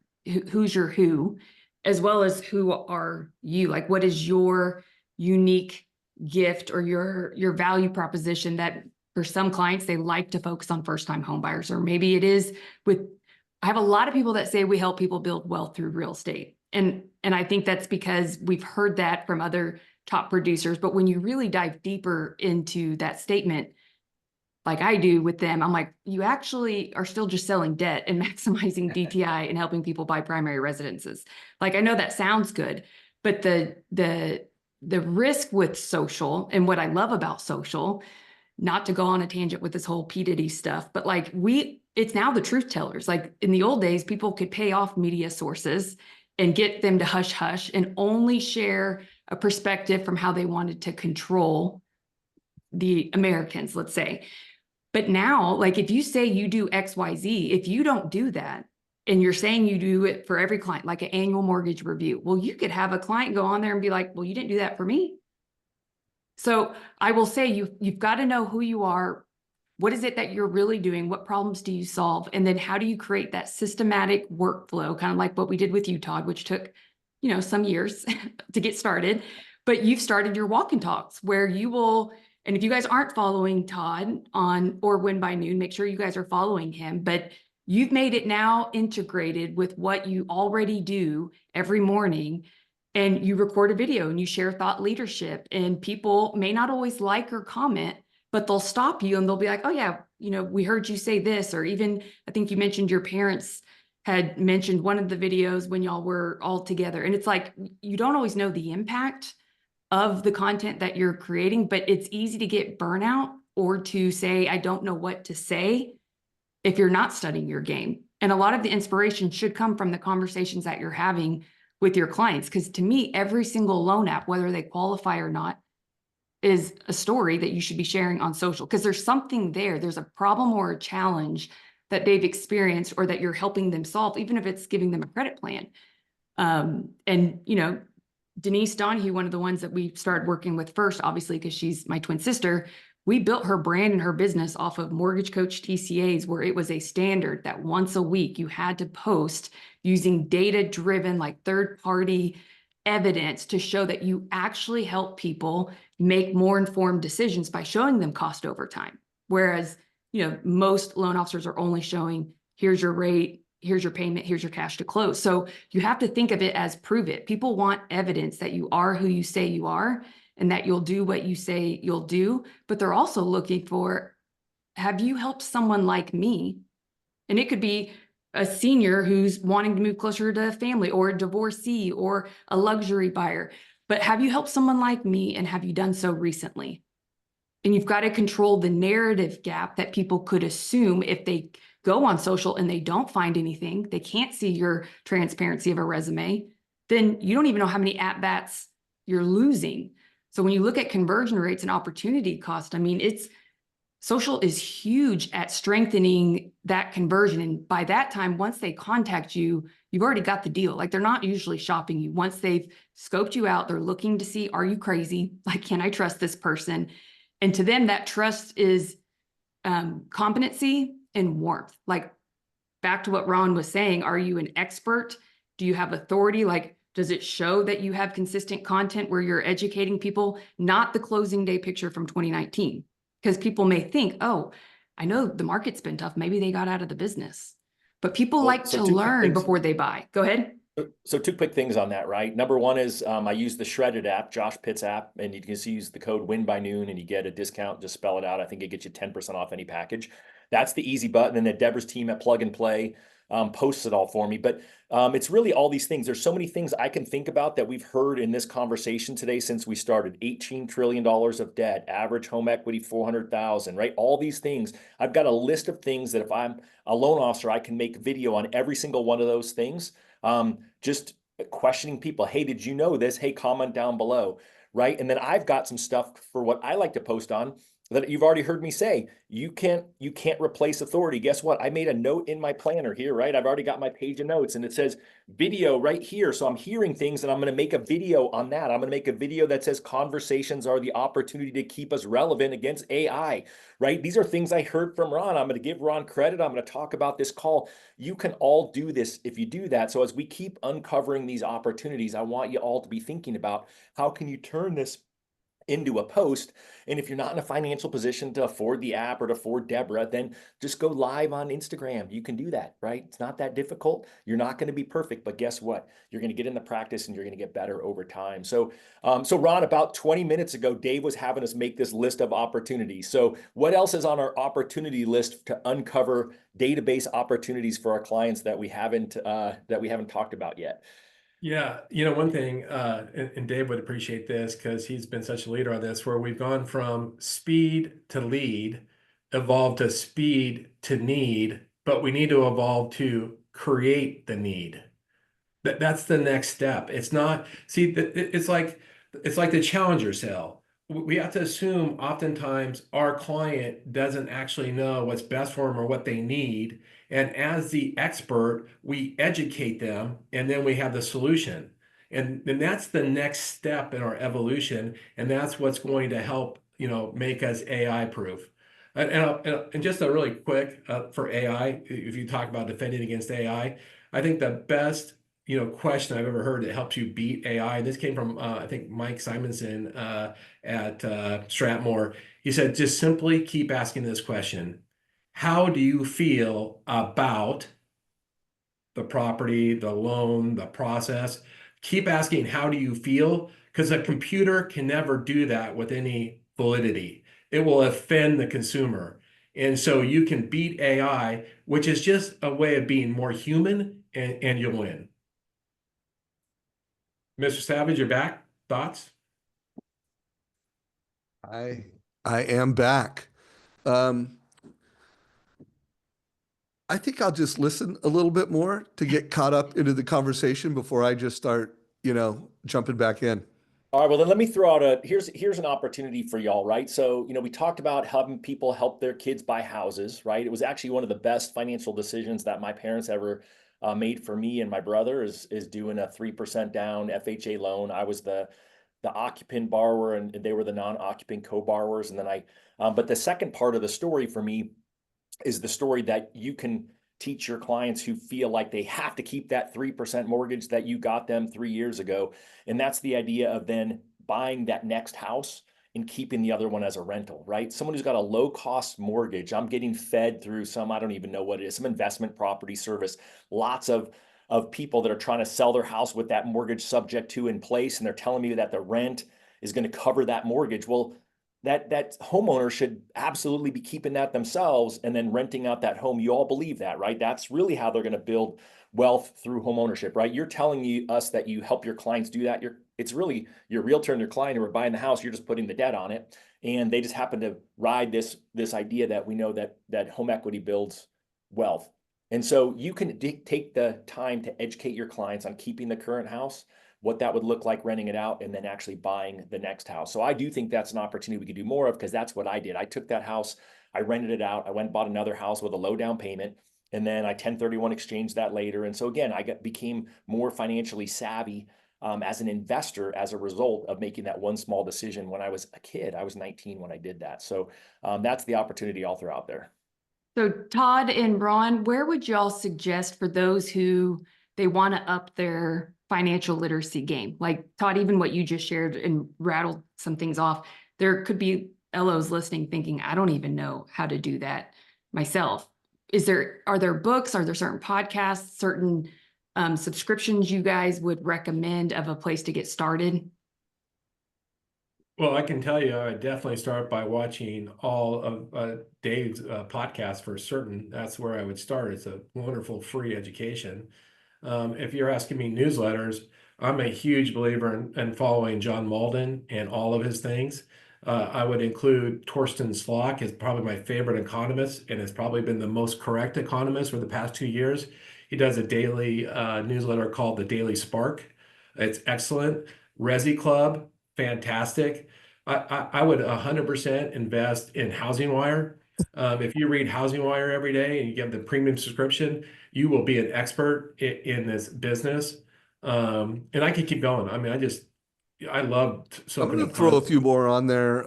Speaker 3: who's your who, as well as who are you? Like, what is your unique gift or your value proposition that for some clients, they like to focus on first-time home buyers, or maybe it is I have a lot of people that say we help people build wealth through real estate. And I think that's because we've heard that from other top producers. But when you really dive deeper into that statement, like I do with them, I'm like, you actually are still just selling debt and maximizing DTI and helping people buy primary residences. Like, I know that sounds good, but the risk with social, and what I love about social, not to go on a tangent with this whole P. Diddy stuff, but like it's now the truth tellers. Like, in the old days, people could pay off media sources and get them to hush hush and only share a perspective from how they wanted to control the Americans, let's say. But now, like, if you say you do XYZ, if you don't do that, and you're saying you do it for every client, like an annual mortgage review, well, you could have a client go on there and be like, well, you didn't do that for me. So I will say you've got to know who you are. What is it that you're really doing? What problems do you solve? And then how do you create that systematic workflow, kind of like what we did with you, Todd, which took, some years to get started. But you've started your walk and talks where you will. And if you guys aren't following Todd on or Win by Noon, make sure you guys are following him. But you've made it now integrated with what you already do every morning. And you record a video and you share thought leadership. And people may not always like or comment, but they'll stop you and they'll be like, oh yeah, we heard you say this. Or even, I think you mentioned your parents had mentioned one of the videos when y'all were all together. And it's like, you don't always know the impact of the content that you're creating, but it's easy to get burnout or to say, I don't know what to say if you're not studying your game. And a lot of the inspiration should come from the conversations that you're having with your clients. Because to me, every single loan app, whether they qualify or not, is a story that you should be sharing on social, because there's something there. There's a problem or a challenge that they've experienced or that you're helping them solve, even if it's giving them a credit plan. Denise Donahue, one of the ones that we started working with first, obviously, because she's my twin sister, we built her brand and her business off of MortgageCoach TCAs, where it was a standard that once a week you had to post using data-driven, like third-party evidence to show that you actually help people make more informed decisions by showing them cost over time. Whereas
Speaker 5: most loan officers are only showing, here's your rate, here's your payment, here's your cash to close. So you have to think of it as prove it. People want evidence that you are who you say you are and that you'll do what you say you'll do. But they're also looking for, have you helped someone like me? And it could be a senior who's wanting to move closer to family, or a divorcee, or a luxury buyer. But have you helped someone like me, and have you done so recently? And you've got to control the narrative gap that people could assume if they go on social and they don't find anything, they can't see your transparency of a resume, then you don't even know how many at-bats you're losing. So when you look at conversion rates and opportunity cost, I mean, social is huge at strengthening that conversion. And by that time, once they contact you, you've already got the deal. Like, they're not usually shopping you. Once they've scoped you out, they're looking to see, are you crazy? Like, can I trust this person? And to them, that trust is competency and warmth. Like, back to what Ron was saying, are you an expert? Do you have authority? Like, does it show that you have consistent content where you're educating people? Not the closing day picture from 2019. Because people may think, oh, I know the market's been tough. Maybe they got out of the business. But people like to learn before they buy. Go ahead.
Speaker 2: So two quick things on that, right? Number one is I use the Shredded app, Josh Pitt's app, and you can just use the code win by noon and you get a discount. Just spell it out. I think it gets you 10% off any package. That's the easy button. And then Deborah's team at Plug and Play posts it all for me. But it's really all these things. There's so many things I can think about that we've heard in this conversation today since we started. $18 trillion of debt, average home equity, 400,000, right? All these things. I've got a list of things that if I'm a loan officer, I can make video on every single one of those things. Just questioning people. Hey, did you know this? Hey, comment down below, right? And then I've got some stuff for what I like to post on that you've already heard me say. You can't replace authority. Guess what? I made a note in my planner here, right? I've already got my page of notes and it says video right here. So I'm hearing things and I'm going to make a video on that. I'm going to make a video that says conversations are the opportunity to keep us relevant against AI, right? These are things I heard from Ron. I'm going to give Ron credit. I'm going to talk about this call. You can all do this if you do that. So as we keep uncovering these opportunities, I want you all to be thinking about how can you turn this into a post. And if you're not in a financial position to afford the app or to afford Deborah, then just go live on Instagram. You can do that, right? It's not that difficult. You're not going to be perfect, but guess what? You're going to get in the practice and you're going to get better over time. So Ron, about 20 minutes ago, Dave was having us make this list of opportunities. So what else is on our opportunity list to uncover database opportunities for our clients that we haven't talked about yet?
Speaker 4: Yeah, one thing, and Dave would appreciate this because he's been such a leader on this, where we've gone from speed to lead, evolved to speed to need, but we need to evolve to create the need. That's the next step. It's not, see, it's like the challenger sale. We have to assume oftentimes our client doesn't actually know what's best for them or what they need. And as the expert, we educate them and then we have the solution. And that's the next step in our evolution. And that's what's going to help, make us AI proof. And just a really quick for AI, if you talk about defending against AI, I think the best question I've ever heard that helps you beat AI. This came from, I think, Mike Simonson at Stratmore. He said, just simply keep asking this question. How do you feel about the property, the loan, the process? Keep asking, how do you feel? Because a computer can never do that with any validity. It will offend the consumer. And so you can beat AI, which is just a way of being more human, and you'll win. Mr. Savage, you're back. Thoughts?
Speaker 1: I am back. I think I'll just listen a little bit more to get caught up into the conversation before I just start, jumping back in.
Speaker 2: All right, well, then let me throw out here's an opportunity for y'all, right? So, we talked about helping people help their kids buy houses, right? It was actually one of the best financial decisions that my parents ever made for me and my brother is doing a 3% down FHA loan. I was the occupant borrower and they were the non-occupant co-borrowers. And then but the second part of the story for me is the story that you can teach your clients who feel like they have to keep that 3% mortgage that you got them 3 years ago. And that's the idea of then buying that next house and keeping the other one as a rental, right? Someone who's got a low cost mortgage, I'm getting fed through some, I don't even know what it is, some investment property service, lots of people that are trying to sell their house with that mortgage subject to in place. And they're telling me that the rent is going to cover that mortgage. Well, that homeowner should absolutely be keeping that themselves and then renting out that home. You all believe that, right? That's really how they're going to build wealth through home ownership, right? You're telling us that you help your clients do that. It's really your realtor and your client who are buying the house. You're just putting the debt on it, and they just happen to ride this idea that we know that home equity builds wealth. And so you can take the time to educate your clients on keeping the current house, what that would look like renting it out, and then actually buying the next house. So I do think that's an opportunity we could do more of, because that's what I did. I took that house, I rented it out, I went and bought another house with a low down payment, and then I 1031 exchanged that later. And so again, became more financially savvy as an investor as a result of making that one small decision when I was a kid. I was 19 when I did that. So that's the opportunity all throughout there.
Speaker 5: So Todd and Ron, where would y'all suggest for those who they want to up their financial literacy game? Like Todd, even what you just shared and rattled some things off, there could be LOs listening thinking, I don't even know how to do that myself. Are there books? Are there certain podcasts, certain subscriptions you guys would recommend of a place to get started?
Speaker 4: Well, I can tell you, I definitely start by watching all of Dave's podcasts for certain. That's where I would start. It's a wonderful free education. If you're asking me newsletters, I'm a huge believer in following John Malden and all of his things. I would include Torsten Slok is probably my favorite economist, and has probably been the most correct economist for the past 2 years. He does a daily newsletter called The Daily Spark. It's excellent. Resi Club, fantastic. I would 100% invest in Housing Wire. If you read Housing Wire every day and you get the premium subscription, you will be an expert in this business. And I could keep going. I mean, I love
Speaker 1: I'm
Speaker 4: soaking
Speaker 1: going to
Speaker 4: up
Speaker 1: throw a
Speaker 4: content.
Speaker 1: few more on there.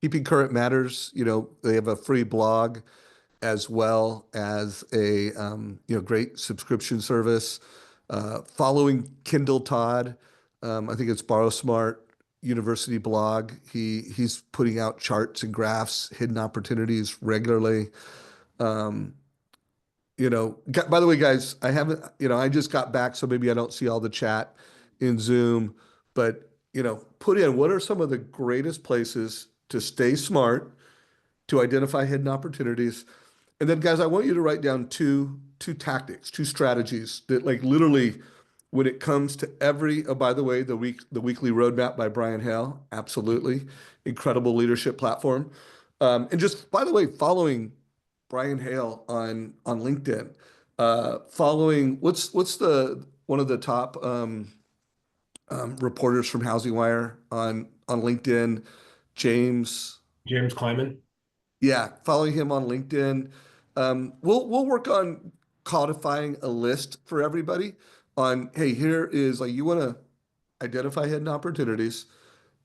Speaker 1: Keeping Current Matters, they have a free blog as well as a great subscription service. Following Kindle Todd, I think it's Borrow Smart University blog. He's putting out charts and graphs, hidden opportunities regularly. Um, by the way, guys, I haven't, I just got back, so maybe I don't see all the chat in Zoom, but put in what are some of the greatest places to stay smart, to identify hidden opportunities. And then, guys, I want you to write down two tactics, two strategies that, like, literally, when it comes to oh, by the way, the weekly roadmap by Brian Hale, absolutely incredible leadership platform. And just, by the way, following Brian Hale on LinkedIn, following what's the one of the top reporters from Housing Wire on LinkedIn, James.
Speaker 4: James Kleiman.
Speaker 1: Yeah, following him on LinkedIn. We'll work on codifying a list for everybody on, hey, here is, like, you want to identify hidden opportunities.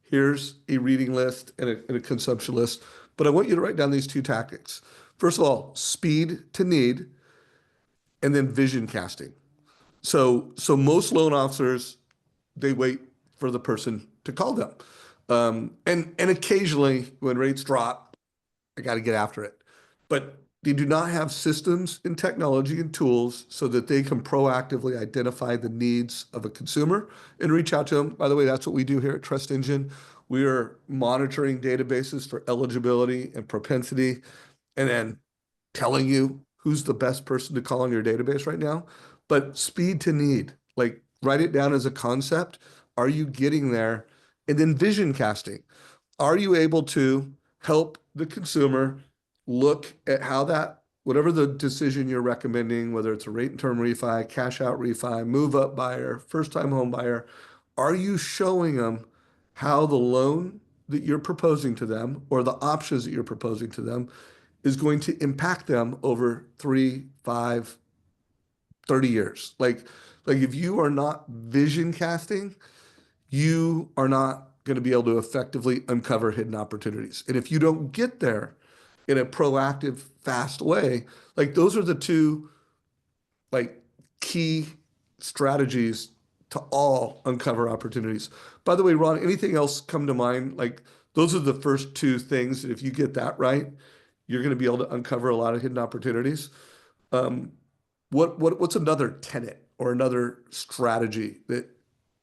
Speaker 1: Here's a reading list and a consumption list. But I want you to write down these two tactics. First of all, speed to need, and then vision casting. So most loan officers, they wait for the person to call them. And occasionally when rates drop, I got to get after it. But they do not have systems and technology and tools so that they can proactively identify the needs of a consumer and reach out to them. By the way, that's what we do here at Trust Engine. We are monitoring databases for eligibility and propensity, and then telling you who's the best person to call on your database right now. But speed to need, like, write it down as a concept. Are you getting there? And then vision casting. Are you able to help the consumer look at how whatever the decision you're recommending, whether it's a rate and term refi, cash out refi, move up buyer, first time home buyer, are you showing them how the loan that you're proposing to them, or the options that you're proposing to them, is going to impact them over 3, 5, 30 years? Like if you are not vision casting, you are not going to be able to effectively uncover hidden opportunities. And if you don't get there in a proactive, fast way, like, those are the two, like, key strategies to all uncover opportunities. By the way, Ron, anything else come to mind? Like, those are the first two things. If you get that right, you're going to be able to uncover a lot of hidden opportunities. Um, what's another tenet or another strategy that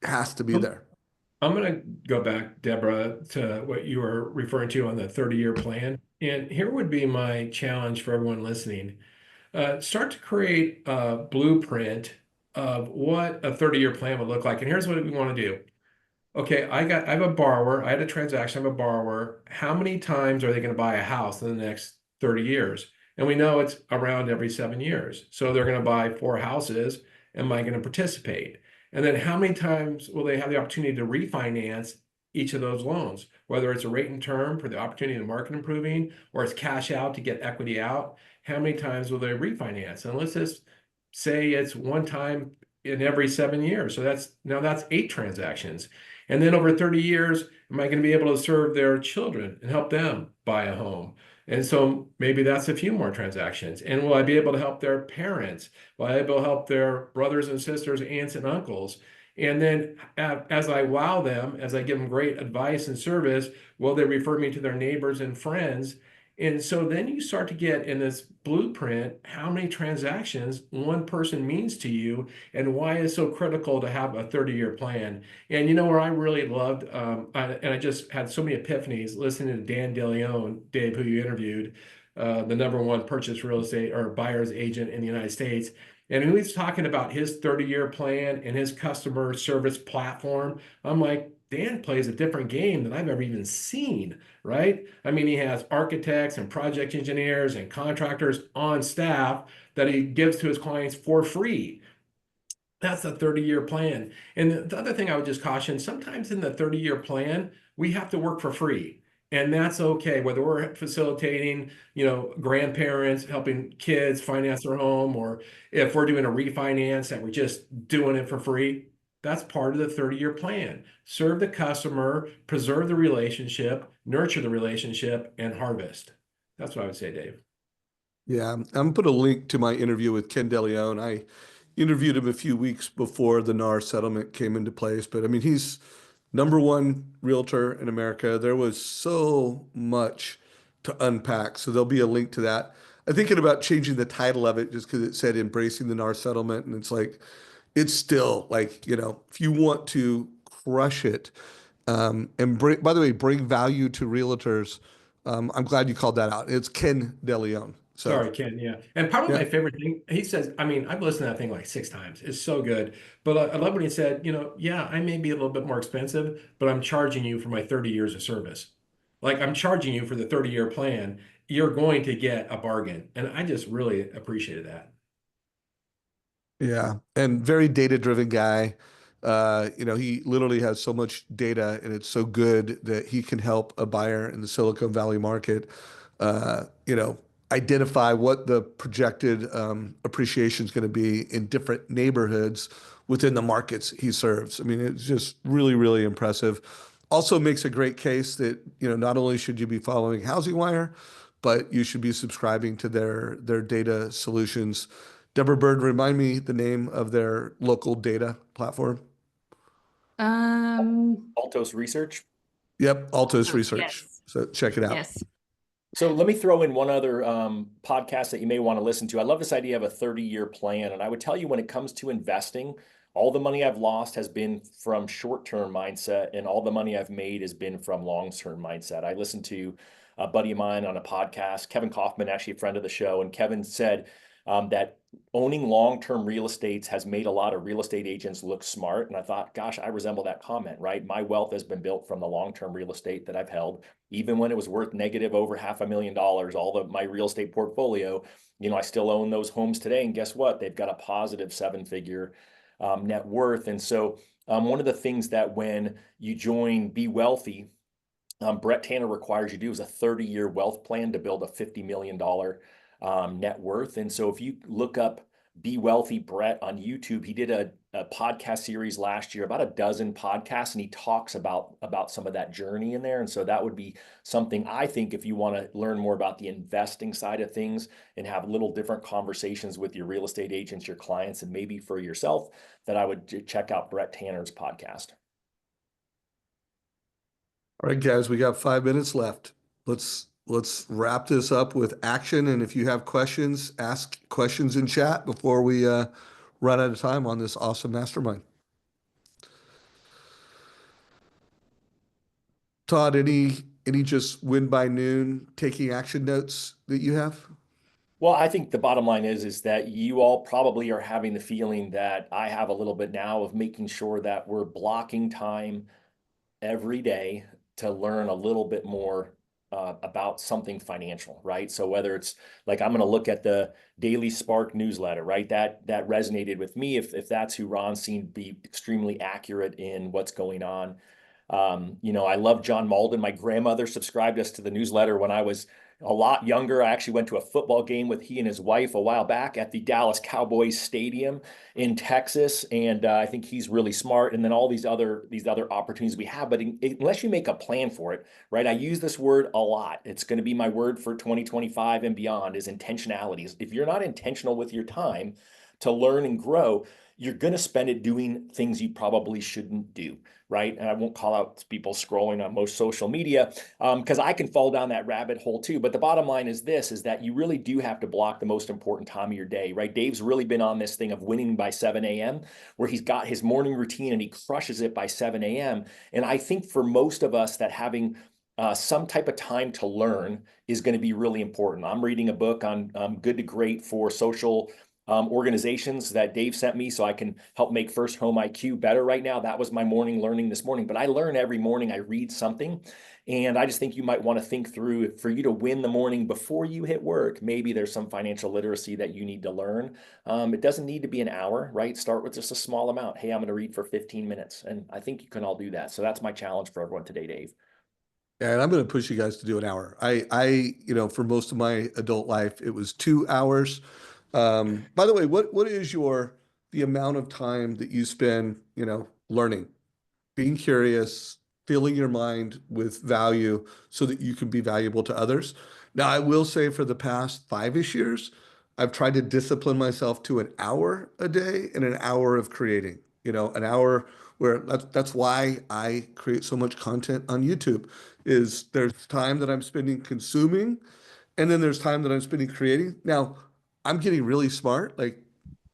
Speaker 1: has to be there?
Speaker 4: I'm going to go back, Deborah, to what you were referring to on the 30-year plan. And here would be my challenge for everyone listening. Start to create a blueprint of what a 30-year plan would look like. And here's what we want to do. Okay, I have a borrower. I had a transaction. I have a borrower. How many times are they going to buy a house in the next 30 years? And we know it's around every 7 years. So they're going to buy 4 houses. Am I going to participate? And then how many times will they have the opportunity to refinance each of those loans, whether it's a rate and term for the opportunity of market improving, or it's cash out to get equity out? How many times will they refinance? And let's just say it's one time in every 7 years. So that's 8 transactions. And then over 30 years, am I going to be able to serve their children and help them buy a home? And so maybe that's a few more transactions. And will I be able to help their parents? Will I be able to help their brothers and sisters, aunts and uncles? And then as I wow them, as I give them great advice and service, will they refer me to their neighbors and friends? And so then you start to get in this blueprint how many transactions one person means to you and why it's so critical to have a 30-year plan. And you know where I really loved, and I just had so many epiphanies listening to Dan DeLeon, Dave, who you interviewed, the #1 purchase real estate or buyer's agent in the United States. And when he's talking about his 30-year plan and his customer service platform, I'm like, Dan plays a different game than I've ever even seen, right? I mean, he has architects and project engineers and contractors on staff that he gives to his clients for free. That's a 30-year plan. And the other thing I would just caution, sometimes in the 30-year plan, we have to work for free. And that's okay, whether we're facilitating, grandparents, helping kids finance their home, or if we're doing a refinance and we're just doing it for free. That's part of the 30-year plan. Serve the customer, preserve the relationship, nurture the relationship, and harvest. That's what I would say, Dave.
Speaker 1: Yeah, I'm gonna put a link to my interview with Ken DeLeon. I interviewed him a few weeks before the NAR settlement came into place, but I mean, he's #1 realtor in America. There was so much to unpack, so there'll be a link to that. I'm thinking about changing the title of it just because it said embracing the NAR settlement, and it's like it's still like, if you want to crush it, and by the way, bring value to realtors. I'm glad you called that out. It's Ken DeLeon. So
Speaker 4: Sorry, Ken. Yeah. And probably
Speaker 1: yeah,
Speaker 4: my favorite thing, he says, I mean, I've listened to that thing like 6 times. It's so good. But I love when he said, yeah, I may be a little bit more expensive, but I'm charging you for my 30 years of service. Like I'm charging you for the 30-year plan. You're going to get a bargain. And I just really appreciated that.
Speaker 1: yeah, and very data-driven guy. He literally has so much data, and it's so good that he can help a buyer in the Silicon Valley market, uh, you know, identify what the projected appreciation is going to be in different neighborhoods within the markets he serves. I mean, it's just really, really impressive. Also makes a great case that, not only should you be following Housing Wire, but you should be subscribing to their data solutions. Deborah Bird, remind me the name of their local data platform.
Speaker 2: Altos Research.
Speaker 1: Yep, Altos Research.
Speaker 5: Yes.
Speaker 1: So check it out.
Speaker 5: Yes.
Speaker 2: So let me throw in one other podcast that you may want to listen to. I love this idea of a 30-year plan. And I would tell you when it comes to investing, all the money I've lost has been from short-term mindset, and all the money I've made has been from long-term mindset. I listened to a buddy of mine on a podcast, Kevin Kaufman, actually a friend of the show, and Kevin said that owning long-term real estate has made a lot of real estate agents look smart. And I thought, gosh, I resemble that comment, right? My wealth has been built from the long-term real estate that I've held. Even when it was worth negative over $500,000, all of my real estate portfolio, I still own those homes today. And guess what? They've got a positive 7-figure net worth. And so one of the things that when you join Be Wealthy, Brett Tanner requires you to do is a 30-year wealth plan to build a $50 million net worth. And so if you look up Be Wealthy Brett on YouTube, he did a podcast series last year, about a dozen podcasts, and he talks about some of that journey in there. And so that would be something I think if you want to learn more about the investing side of things and have little different conversations with your real estate agents, your clients, and maybe for yourself, that I would check out Brett Tanner's podcast.
Speaker 1: All right, guys, we got 5 minutes left. Let's wrap this up with action. And if you have questions, ask questions in chat before we run out of time on this awesome mastermind. Todd, any just win by noon taking action notes that you have?
Speaker 2: Well, I think the bottom line is that you all probably are having the feeling that I have a little bit now of making sure that we're blocking time every day to learn a little bit more about something financial, right? So whether it's like, I'm going to look at the Daily Spark newsletter, right? That resonated with me. If that's who Ron seemed to be extremely accurate in what's going on. I love John Malden. My grandmother subscribed us to the newsletter when I was a lot younger. I actually went to a football game with he and his wife a while back at the Dallas Cowboys Stadium in Texas, and I think he's really smart. And then all these other opportunities we have, but unless you make a plan for it, right? I use this word a lot. It's going to be my word for 2025 and beyond is intentionality. If you're not intentional with your time to learn and grow, you're going to spend it doing things you probably shouldn't do, right? And I won't call out people scrolling on most social media because I can fall down that rabbit hole too. But the bottom line is this, is that you really do have to block the most important time of your day, right? Dave's really been on this thing of winning by 7 a.m. where he's got his morning routine and he crushes it by 7 a.m. And I think for most of us that having some type of time to learn is going to be really important. I'm reading a book on Good to Great for social organizations that Dave sent me so I can help make First Home IQ better right now. That was my morning learning this morning, but I learn every morning. I read something, and I just think you might want to think through, for you to win the morning before you hit work, maybe there's some financial literacy that you need to learn. It doesn't need to be an hour, right? Start with just a small amount. Hey, I'm going to read for 15 minutes. And I think you can all do that. So that's my challenge for everyone today, Dave.
Speaker 1: Yeah, and I'm going to push you guys to do an hour. For most of my adult life, it was 2 hours. By the way, what is the amount of time that you spend, learning, being curious, filling your mind with value so that you can be valuable to others? Now, I will say for the past 5-ish years, I've tried to discipline myself to an hour a day and an hour of creating, an hour where that's why I create so much content on YouTube is there's time that I'm spending consuming and then there's time that I'm spending creating. Now, I'm getting really smart. Like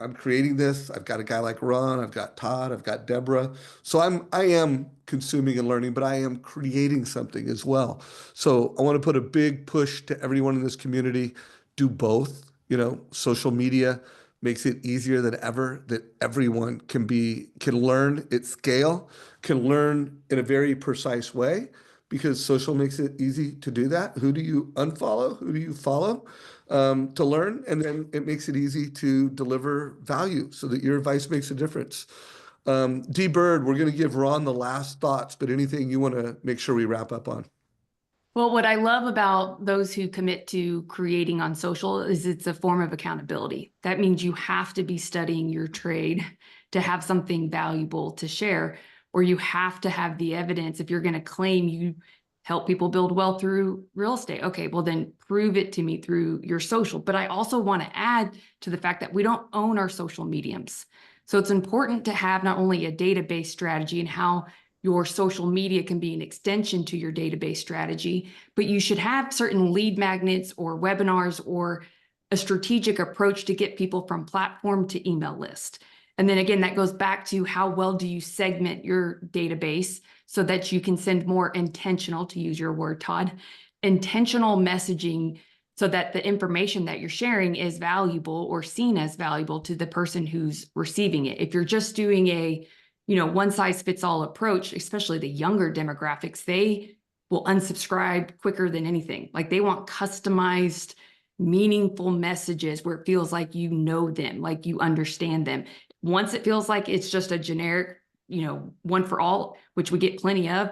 Speaker 1: I'm creating this. I've got a guy like Ron, I've got Todd, I've got Deborah. So I am consuming and learning, but I am creating something as well. So I want to put a big push to everyone in this community. Do both. Social media makes it easier than ever that everyone can learn at scale, can learn in a very precise way because social makes it easy to do that. Who do you unfollow? Who do you follow? To learn, and then it makes it easy to deliver value so that your advice makes a difference. D Bird, we're going to give Ron the last thoughts, but anything you want to make sure we wrap up on?
Speaker 5: Well, what I love about those who commit to creating on social is it's a form of accountability. That means you have to be studying your trade to have something valuable to share, or you have to have the evidence if you're going to claim you help people build wealth through real estate. Okay, well then prove it to me through your social. But I also want to add to the fact that we don't own our social mediums. So it's important to have not only a database strategy and how your social media can be an extension to your database strategy, but you should have certain lead magnets or webinars or a strategic approach to get people from platform to email list. And then again, that goes back to how well do you segment your database so that you can send more intentional, to use your word, Todd, intentional messaging so that the information that you're sharing is valuable or seen as valuable to the person who's receiving it. If you're just doing a, one size fits all approach, especially the younger demographics, they will unsubscribe quicker than anything. Like they want customized, meaningful messages where it feels like you know them, like you understand them. Once it feels like it's just a generic, one for all, which we get plenty of,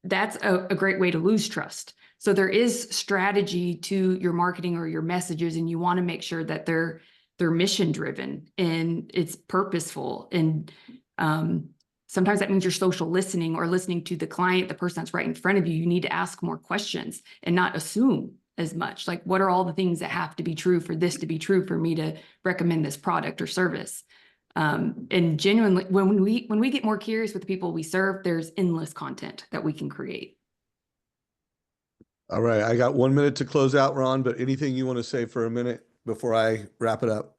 Speaker 5: that's a great way to lose trust. So there is strategy to your marketing or your messages, and you want to make sure that they're mission driven and it's purposeful. And sometimes that means you're social listening or listening to the client, the person that's right in front of you. You need to ask more questions and not assume as much. Like, what are all the things that have to be true for this to be true for me to recommend this product or service? And genuinely, when we get more curious with the people we serve, there's endless content that we can create.
Speaker 1: All right. I got 1 minute to close out, Ron, but anything you want to say for a minute before I wrap it up?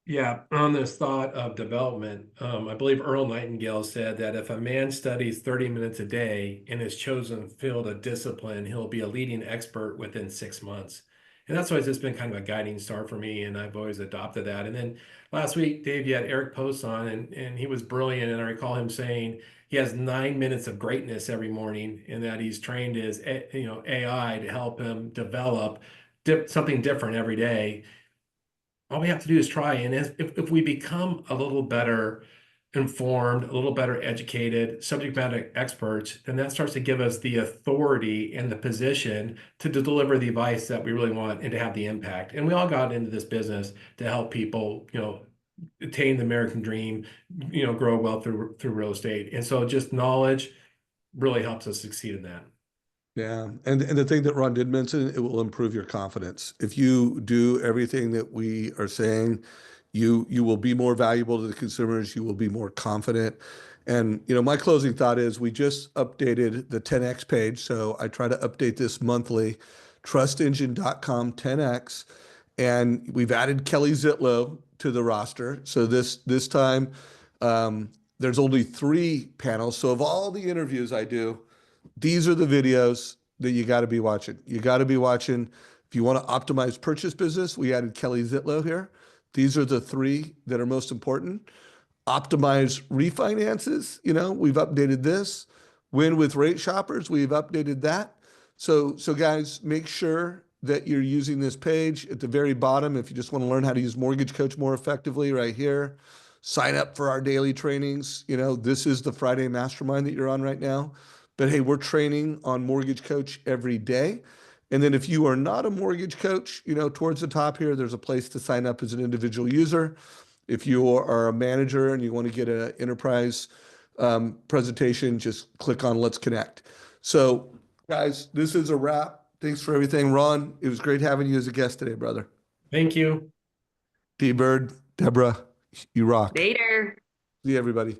Speaker 4: Yeah, on this thought of development, I believe Earl Nightingale said that if a man studies 30 minutes a day in his chosen field of discipline, he'll be a leading expert within 6 months. And that's always just been kind of a guiding star for me, and I've always adopted that. And then last week, Dave, you had Eric Post on, and he was brilliant. And I recall him saying he has 9 minutes of greatness every morning, and that he's trained his AI to help him develop something different every day. All we have to do is try. And if we become a little better informed, a little better educated, subject matter experts, then that starts to give us the authority and the position to deliver the advice that we really want and to have the impact. And we all got into this business to help people, attain the American dream, grow wealth through real estate. And so just knowledge really helps us succeed in that.
Speaker 1: Yeah. And the thing that Ron did mention, it will improve your confidence. If you do everything that we are saying, you will be more valuable to the consumers. You will be more confident. And, my closing thought is we just updated the 10X page. So I try to update this monthly, trustengine.com 10X. And we've added Kelly Zitlow to the roster. So this time, there's only 3 panels. So of all the interviews I do, these are the videos that you got to be watching. You got to be watching. If you want to optimize purchase business, we added Kelly Zitlow here. These are the 3 that are most important. Optimize refinances. We've updated this. Win with rate shoppers. We've updated that. So guys, make sure that you're using this page at the very bottom. If you just want to learn how to use MortgageCoach more effectively, right here, sign up for our daily trainings. This is the Friday mastermind that you're on right now. But hey, we're training on MortgageCoach every day. And then if you are not a mortgage coach, towards the top here, there's a place to sign up as an individual user. If you are a manager and you want to get an enterprise presentation, just click on Let's Connect. So guys, this is a wrap. Thanks for everything. Ron, it was great having you as a guest today, brother.
Speaker 4: Thank you.
Speaker 1: D-Bird, Deborah, you rock.
Speaker 5: Later.
Speaker 1: See you, everybody.